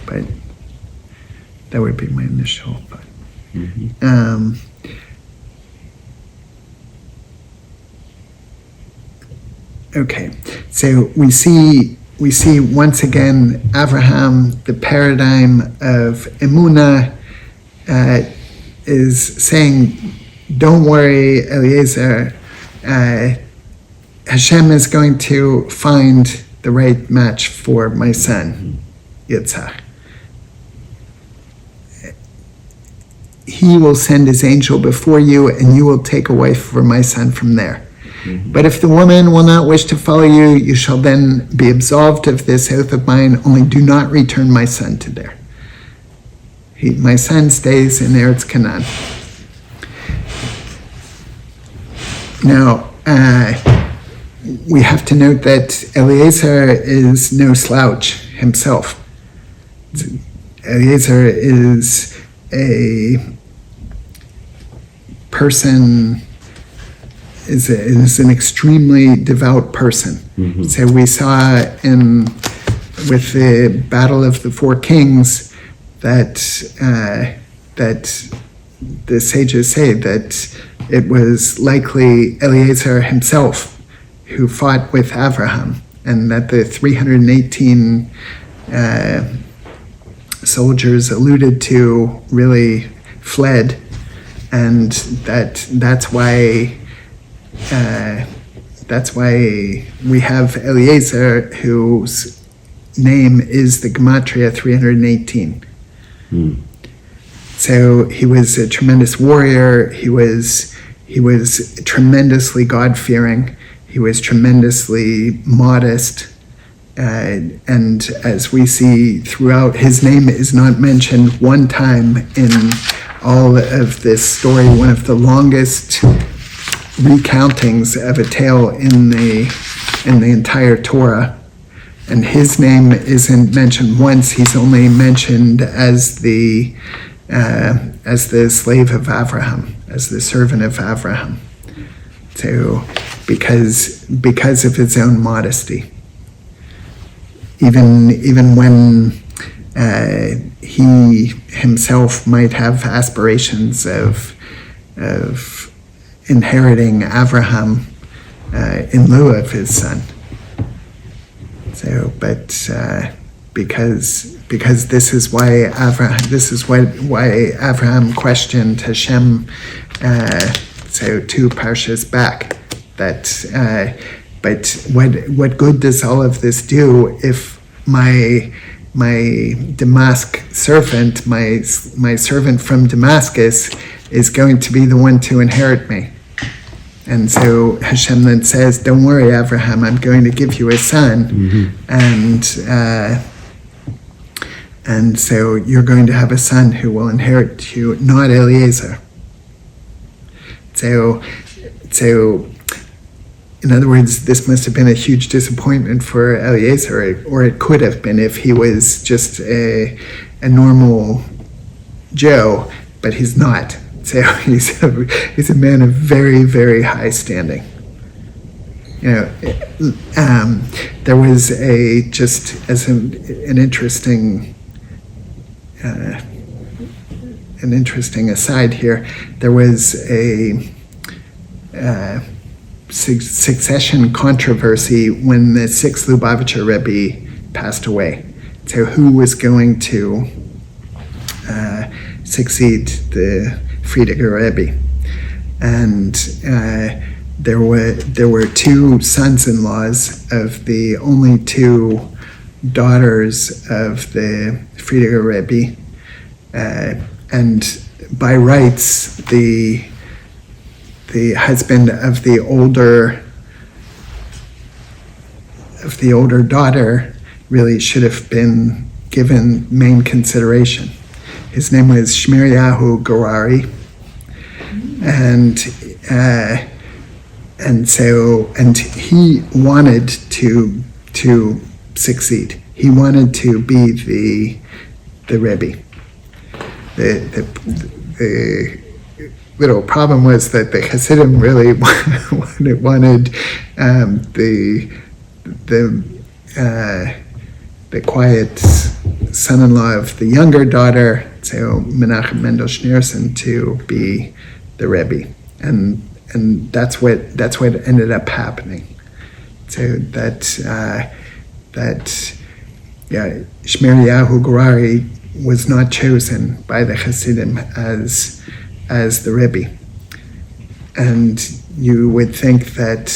but that would be my initial thought. Mm-hmm. Okay, so we see once again Abraham, the paradigm of Emunah, is saying, "Don't worry, Eliezer. Hashem is going to find the right match for my son, Yitzhak. He will send his angel before you, and you will take a wife for my son from there. But if the woman will not wish to follow you, you shall then be absolved of this oath of mine, only do not return my son to there." My son stays in Eretz Canaan. Now, we have to note that Eliezer is no slouch himself. Eliezer is a person, is an extremely devout person. Mhm. So we saw with the Battle of the Four Kings that the sages say that it was likely Eliezer himself who fought with Avraham, and that the 318 soldiers alluded to really fled, and that's why we have Eliezer, whose name is the Gematria 318. Hmm. So he was a tremendous warrior. He was tremendously God-fearing. He was tremendously modest. And as we see throughout, his name is not mentioned one time in all of this story, one of the longest recountings of a tale in the entire Torah. And his name isn't mentioned once. He's only mentioned as the slave of Avraham, as the servant of Avraham. So because of his own modesty. Even when he himself might have aspirations of inheriting Avraham in lieu of his son. So, but because this is why Avraham questioned Hashem. So 2 Parshas back, that. But what good does all of this do if my Damascus servant, my servant from Damascus, is going to be the one to inherit me? And so Hashem then says, "Don't worry, Avraham, I'm going to give you a son, and so you're going to have a son who will inherit you, not Eliezer." So. In other words, this must have been a huge disappointment for Eliezer, or it could have been if he was just a normal Joe, but he's not. So he's a man of very, very high standing. There was just as an interesting aside here, there was a succession controversy when the 6th Lubavitcher Rebbe passed away. So who was going to succeed the Friediger Rebbe? And there were 2 sons-in-laws of the only 2 daughters of the Friediger Rebbe, and by rights the husband of the older daughter really should have been given main consideration. His name was Shmiriyahu Gorari, and he wanted to succeed. He wanted to be the Rebbe. The little problem was that the Hasidim really wanted the quiet son-in-law of the younger daughter, so Menachem Mendel Schneerson, to be the Rebbe, and that's what ended up happening. So that Shmiriyahu Gorari was not chosen by the Hasidim as the Rebbe, and you would think that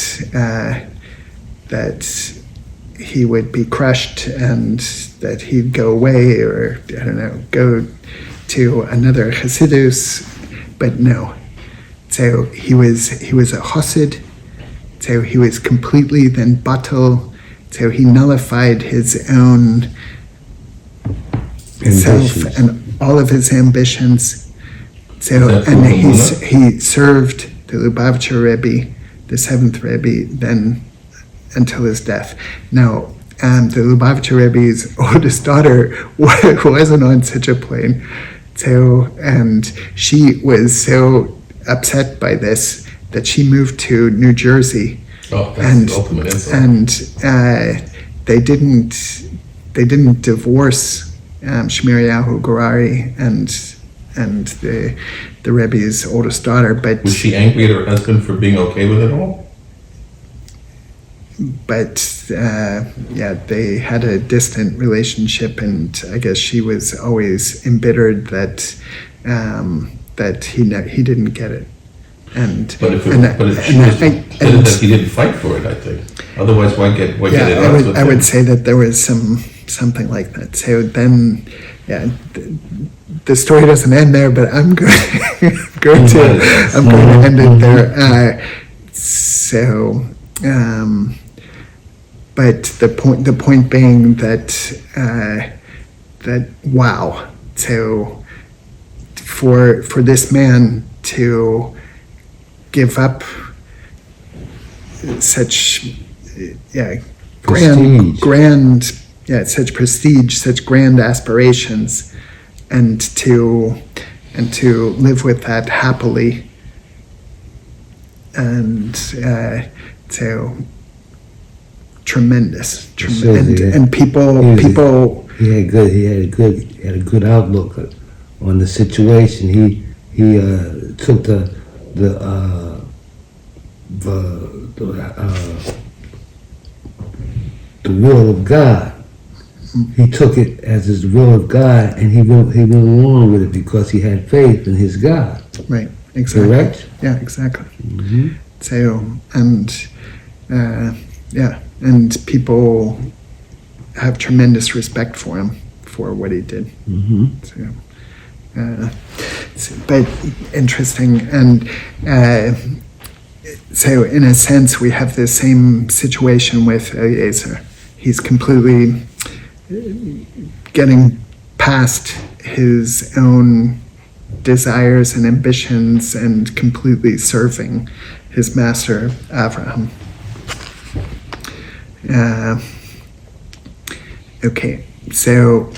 he would be crushed and that he'd go away, or go to another Hasidus, but no. So he was a Chassid. So he was completely then batal. So he nullified his own self and all of his ambitions. So, and he served the Lubavitcher Rebbe, the 7th Rebbe, then until his death. Now, the Lubavitcher Rebbe's oldest daughter wasn't on such a plane, and she was so upset by this that she moved to New Jersey. Oh, that's the ultimate insult. And they didn't divorce Shmiriyahu Gorari and the Rebbe's oldest daughter, but Was she angry at her husband for being okay with it all? They had a distant relationship, and I guess she was always embittered that he didn't get it. But if he didn't fight for it, I think. Otherwise, why get it out? I would say that there was something like that. So then, the story doesn't end there, but I'm going to end it there. But the point being that wow. So for this man to give up such such prestige, such grand aspirations, and to live with that happily, and so tremendous, and people. He had a good outlook on the situation. He took the will of God. He took it as his will of God, and he went along with it because he had faith in his God. Right. Exactly. Correct? Yeah. Exactly. Mm-hmm. So and people have tremendous respect for him for what he did. Mm-hmm. But interesting, and so in a sense we have the same situation with Eliezer. He's completely getting past his own desires and ambitions and completely serving his master Avraham. Okay, so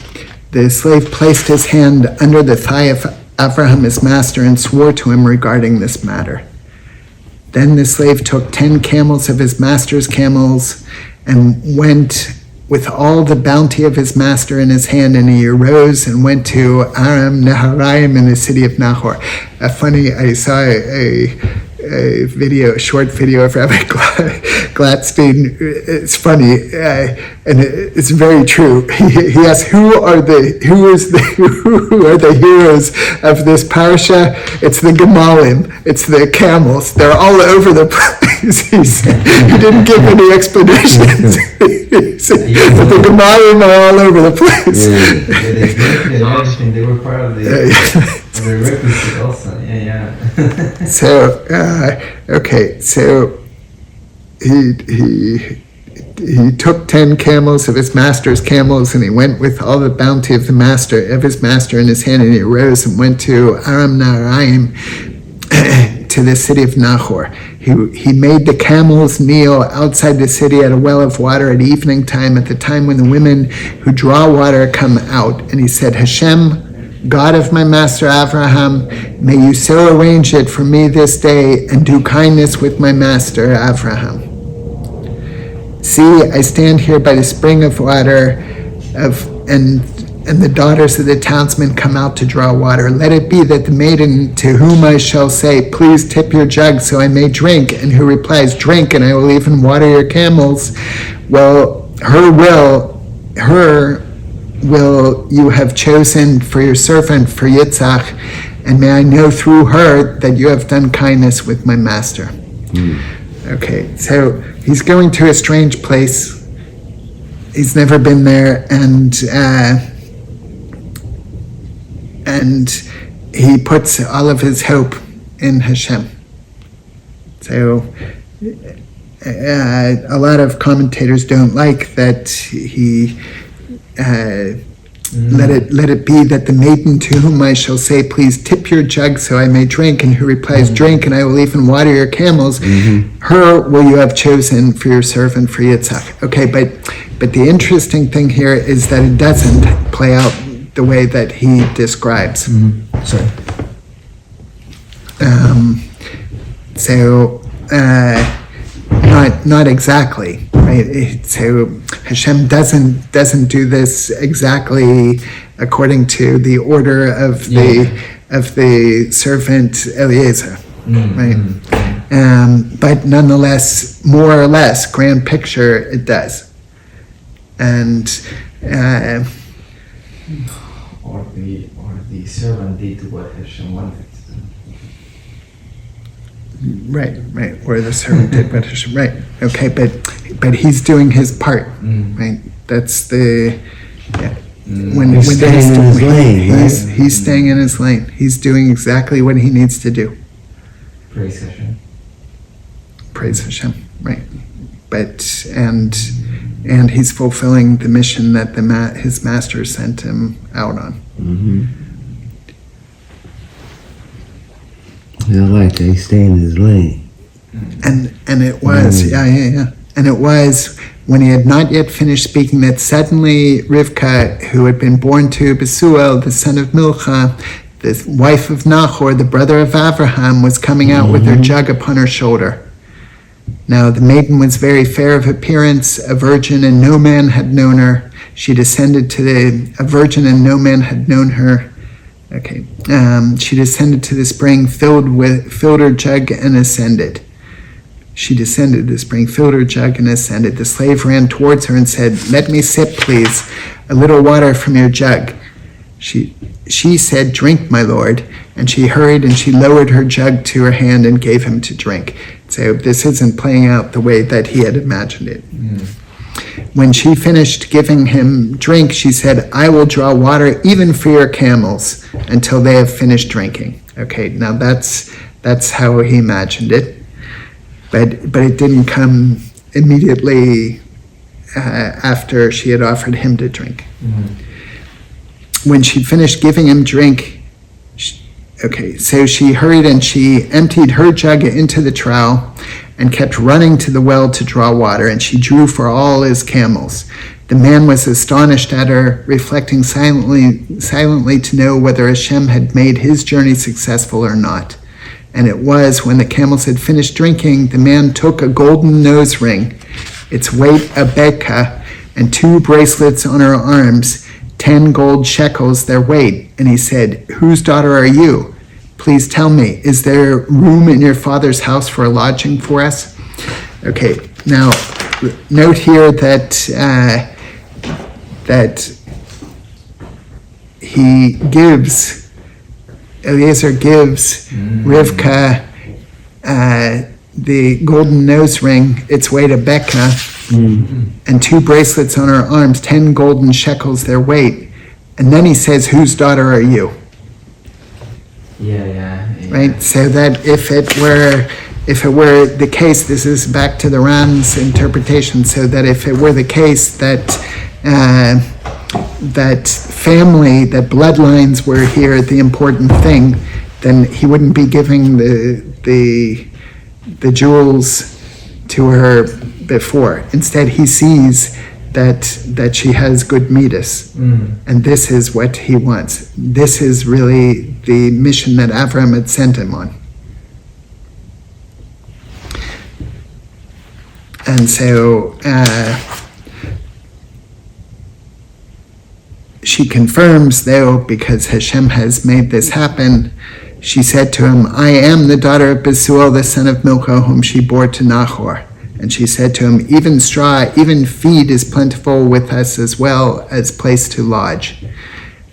the slave placed his hand under the thigh of Avraham, his master, and swore to him regarding this matter. Then the slave took 10 camels of his master's camels and went with all the bounty of his master in his hand, and he arose and went to Aram Naharaim in the city of Nahor. I saw a short video of Rabbi Gladstein. It's funny, and it's very true. He asked, who are the heroes of this parsha? It's the Gemalim. It's the camels. They're all over the place. He said he didn't give any explanations. He said, but the Gemalim are all over the place. They were part of the requisite also. So he took 10 camels of his master's camels, and he went with all the bounty of his master in his hand, and he arose and went to Aram Naharaim, to the city of Nahor. He made the camels kneel outside the city at a well of water at evening time, at the time when the women who draw water come out. And he said, Hashem, God of my master Avraham, may you so arrange it for me this day and do kindness with my master Avraham. See, I stand here by the spring of water, and the daughters of the townsmen come out to draw water. Let it be that the maiden to whom I shall say, please tip your jug so I may drink, and who replies, drink, and I will even water your camels, her will you have chosen for your servant, for Yitzhak, and may I know through her that you have done kindness with my master. Okay, so he's going to a strange place. He's never been there, and he puts all of his hope in Hashem. So a lot of commentators don't like that he Let it be that the maiden to whom I shall say, please tip your jug so I may drink, and who replies, drink, and I will even water your camels, her will you have chosen for your servant for Yitzhak. Okay, but the interesting thing here is that it doesn't play out the way that he describes. Sorry. Not exactly, right? So Hashem doesn't do this exactly according to the order of the servant Eliezer, right? But nonetheless, more or less, grand picture, it does. And or the servant did what Hashem wanted to do. Right, or the servant did what Hashem, right? Okay, but he's doing his part, right? That's the He's staying in his lane, right? He's staying in his lane. He's doing exactly what he needs to do. Praise Hashem. Praise Hashem, right? But and he's fulfilling the mission that his master sent him out on. I like that. He's staying in his lane. And it was, And it was when he had not yet finished speaking that suddenly Rivka, who had been born to Besuel, the son of Milcha, the wife of Nahor, the brother of Avraham, was coming out with her jug upon her shoulder. Now the maiden was very fair of appearance, a virgin, and no man had known her. She descended to a virgin, and no man had known her. Okay. She descended to the spring, filled her jug, and ascended. She descended to the spring, filled her jug, and ascended. The slave ran towards her and said, "Let me sip, please, a little water from your jug." She said, "Drink, my lord." And she hurried and she lowered her jug to her hand and gave him to drink. So this isn't playing out the way that he had imagined it. When she finished giving him drink, she said, "I will draw water even for your camels until they have finished drinking." Okay, now that's how he imagined it. But it didn't come immediately after she had offered him to drink. When she finished giving him drink, so she hurried and she emptied her jug into the trowel and kept running to the well to draw water, and she drew for all his camels. The man was astonished at her, reflecting silently to know whether Hashem had made his journey successful or not. And it was, when the camels had finished drinking, the man took a golden nose ring, its weight a beka, and 2 bracelets on her arms, 10 gold shekels their weight. And he said, "Whose daughter are you? Please tell me, is there room in your father's house for a lodging for us?" Okay, now note here that Eliezer gives Rivka the golden nose ring, its weight a beka, and 2 bracelets on her arms, 10 golden shekels their weight. And then he says, "Whose daughter are you?" Yeah. Right? So that if it were the case, this is back to the Ran's interpretation, so that if it were the case that family, that bloodlines were here the important thing, then he wouldn't be giving the jewels to her before. Instead, he sees that she has good midas, and this is what he wants. This is really the mission that Avraham had sent him on. And so she confirms, though, because Hashem has made this happen, she said to him, "I am the daughter of Besuel, the son of Milcha, whom she bore to Nahor." And she said to him, "Even straw, even feed is plentiful with us, as well as place to lodge."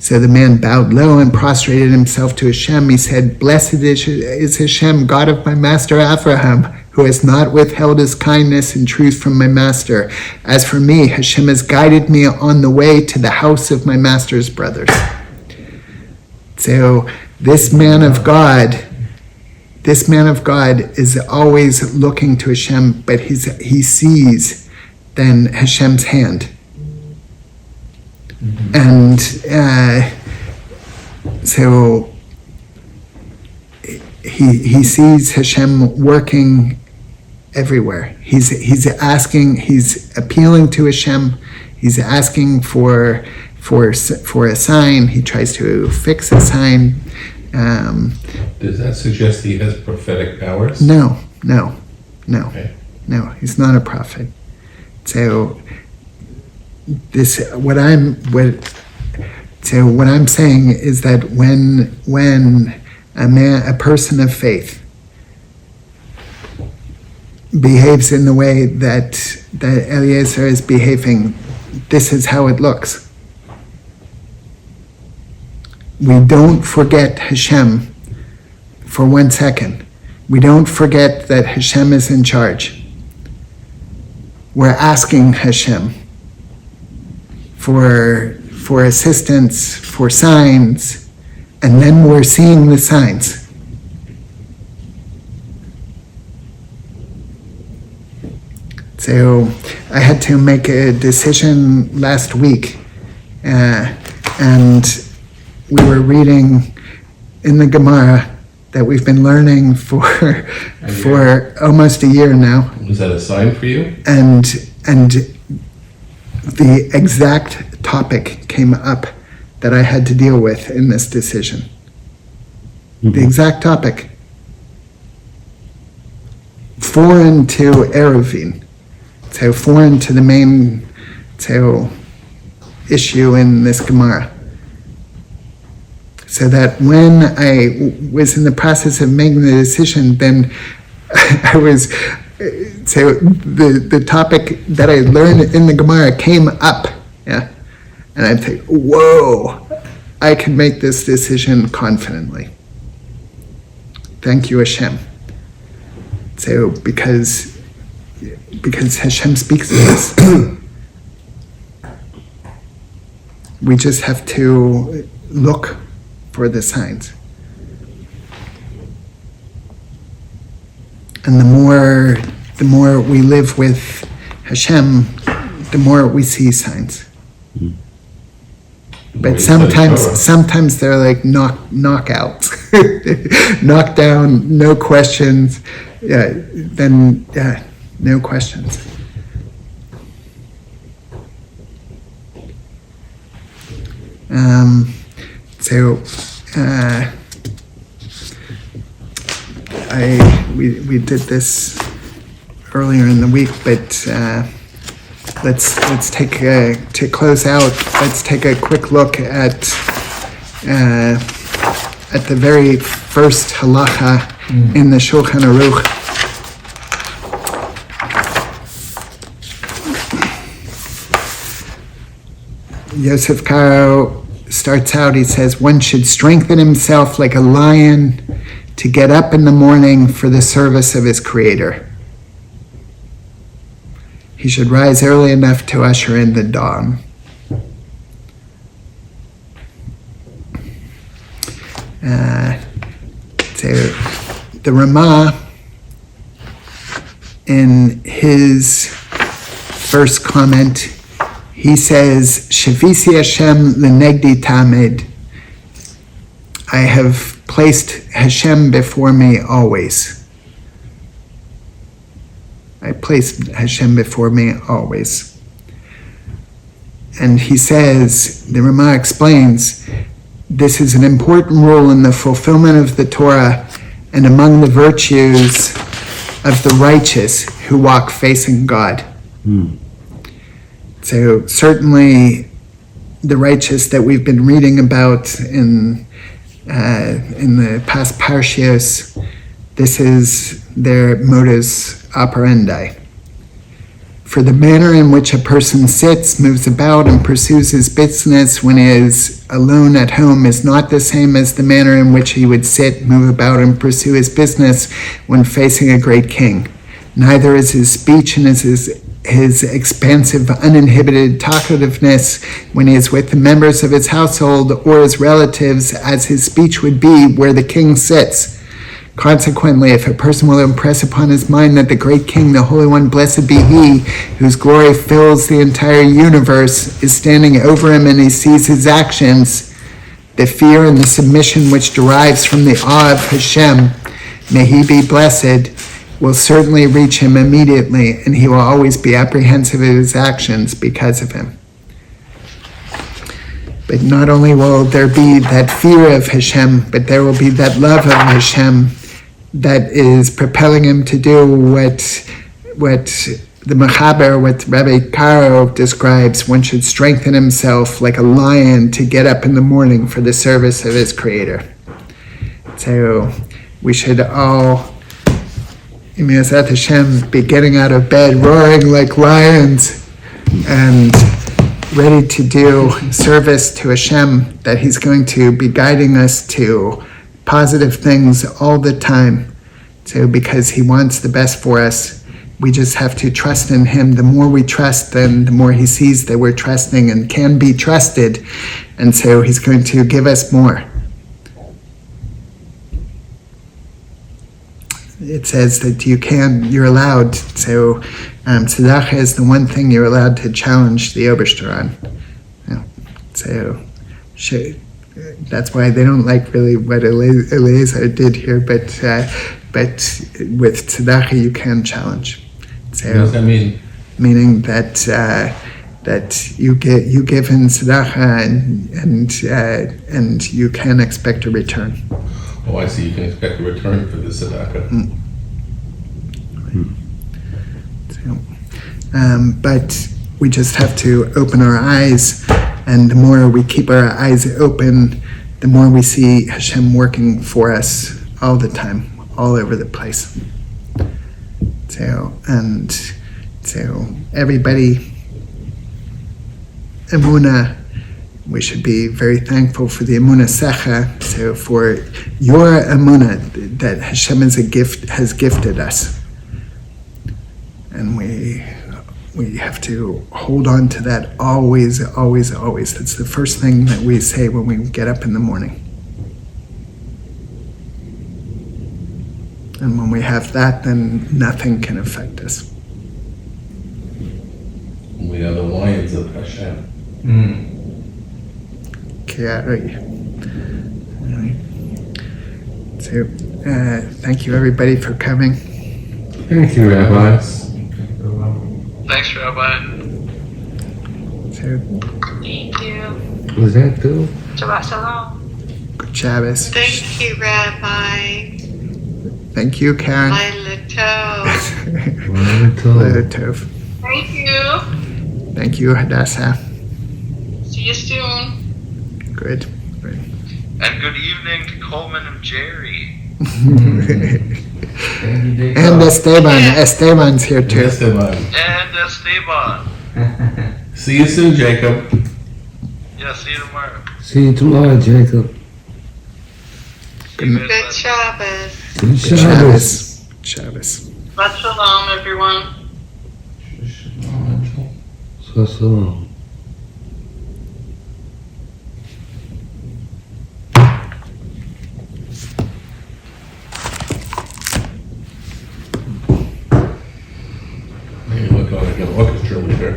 So the man bowed low and prostrated himself to Hashem. He said, "Blessed is Hashem, God of my master Avraham, who has not withheld his kindness and truth from my master. As for me, Hashem has guided me on the way to the house of my master's brothers." So this man of God is always looking to Hashem, but he sees then Hashem's hand. And so he sees Hashem working everywhere. He's appealing to Hashem. He's asking for a sign. He tries to fix a sign. Does that suggest he has prophetic powers? No. Okay. No, he's not a prophet. So what I'm saying is that when a person of faith behaves in the way that Eliezer is behaving, this is how it looks. We don't forget Hashem for 1 second. We don't forget that Hashem is in charge. We're asking Hashem for assistance, for signs, and then we're seeing the signs. So I had to make a decision last week, and we were reading in the Gemara that we've been learning for almost a year now. Was that a sign for you? And the exact topic came up that I had to deal with in this decision. The exact topic. Foreign to Eruvin. So foreign to the main issue in this Gemara. So that when I was in the process of making the decision, then I was, so the topic that I learned in the Gemara came up, yeah? And I think, whoa, I can make this decision confidently. Thank you, Hashem. So because Hashem speaks to us, we just have to look for the signs. And the more we live with Hashem, the more we see signs. But sometimes they're like knockouts, knock down, no questions. No questions. We did this earlier in the week, but let's take to close out. Let's take a quick look at the very first halacha in the Shulchan Aruch. Yosef Karo starts out, he says, one should strengthen himself like a lion to get up in the morning for the service of his Creator. He should rise early enough to usher in the dawn. So the Ramah, in his first comment, he says, Shavisi Hashem lenegdi tamid. I have placed Hashem before me always. I placed Hashem before me always. And he says, the Ramah explains, this is an important rule in the fulfillment of the Torah and among the virtues of the righteous who walk facing God. So certainly the righteous that we've been reading about in the past Parshas, this is their modus operandi. For the manner in which a person sits, moves about, and pursues his business when he is alone at home is not the same as the manner in which he would sit, move about, and pursue his business when facing a great king. Neither is his speech and his expansive, uninhibited talkativeness when he is with the members of his household or his relatives as his speech would be where the king sits. Consequently, if a person will impress upon his mind that the great King, the Holy One, blessed be He, whose glory fills the entire universe, is standing over him and he sees his actions, the fear and the submission which derives from the awe of Hashem, may He be blessed, will certainly reach him immediately, and he will always be apprehensive of his actions because of him. But not only will there be that fear of Hashem, but there will be that love of Hashem that is propelling him to do what the Mechaber, what Rabbi Karo describes. One should strengthen himself like a lion to get up in the morning for the service of his Creator. So we should all, Imyazat Hashem, be getting out of bed, roaring like lions, and ready to do service to Hashem, that He's going to be guiding us to positive things all the time. So because He wants the best for us, we just have to trust in Him. The more we trust, then the more He sees that we're trusting and can be trusted. And so He's going to give us more. It says that you're allowed. So tzedakah is the one thing you're allowed to challenge the Oberster on. So that's why they don't like really what Eliezer did here, but with tzedakah you can challenge. So, what does that mean? Meaning that you give in tzedakah and you can expect a return. Oh, I see. You can expect a return for the tzedakah. So, but we just have to open our eyes, and the more we keep our eyes open, the more we see Hashem working for us all the time, all over the place. So everybody, Emunah, we should be very thankful for the Emunah Secha, so for your Emunah that Hashem has gifted us. And we have to hold on to that always, always, always. That's the first thing that we say when we get up in the morning. And when we have that, then nothing can affect us. We are the lions of Hashem. So, thank you everybody for coming. Thank you, Rabbi. Thanks, Rabbi. So, Thank you. Was that Bill? Shabbat Shalom. good Shabbos. Thank you, Rabbi. Thank you, Karen. Laila Tov. Laila Tov. Thank you. Thank you, Hadassah. See you soon. Good. And good evening to Coleman and Jerry. And Esteban. Esteban's here too. Esteban. And Esteban. See you soon, Jacob. Yeah, see you tomorrow. See you tomorrow, Jacob. See you guys Good later. Shabbos. Good Shabbos. Shabbos. Shabbat Shalom, everyone. So long. You look like an orchestra leader.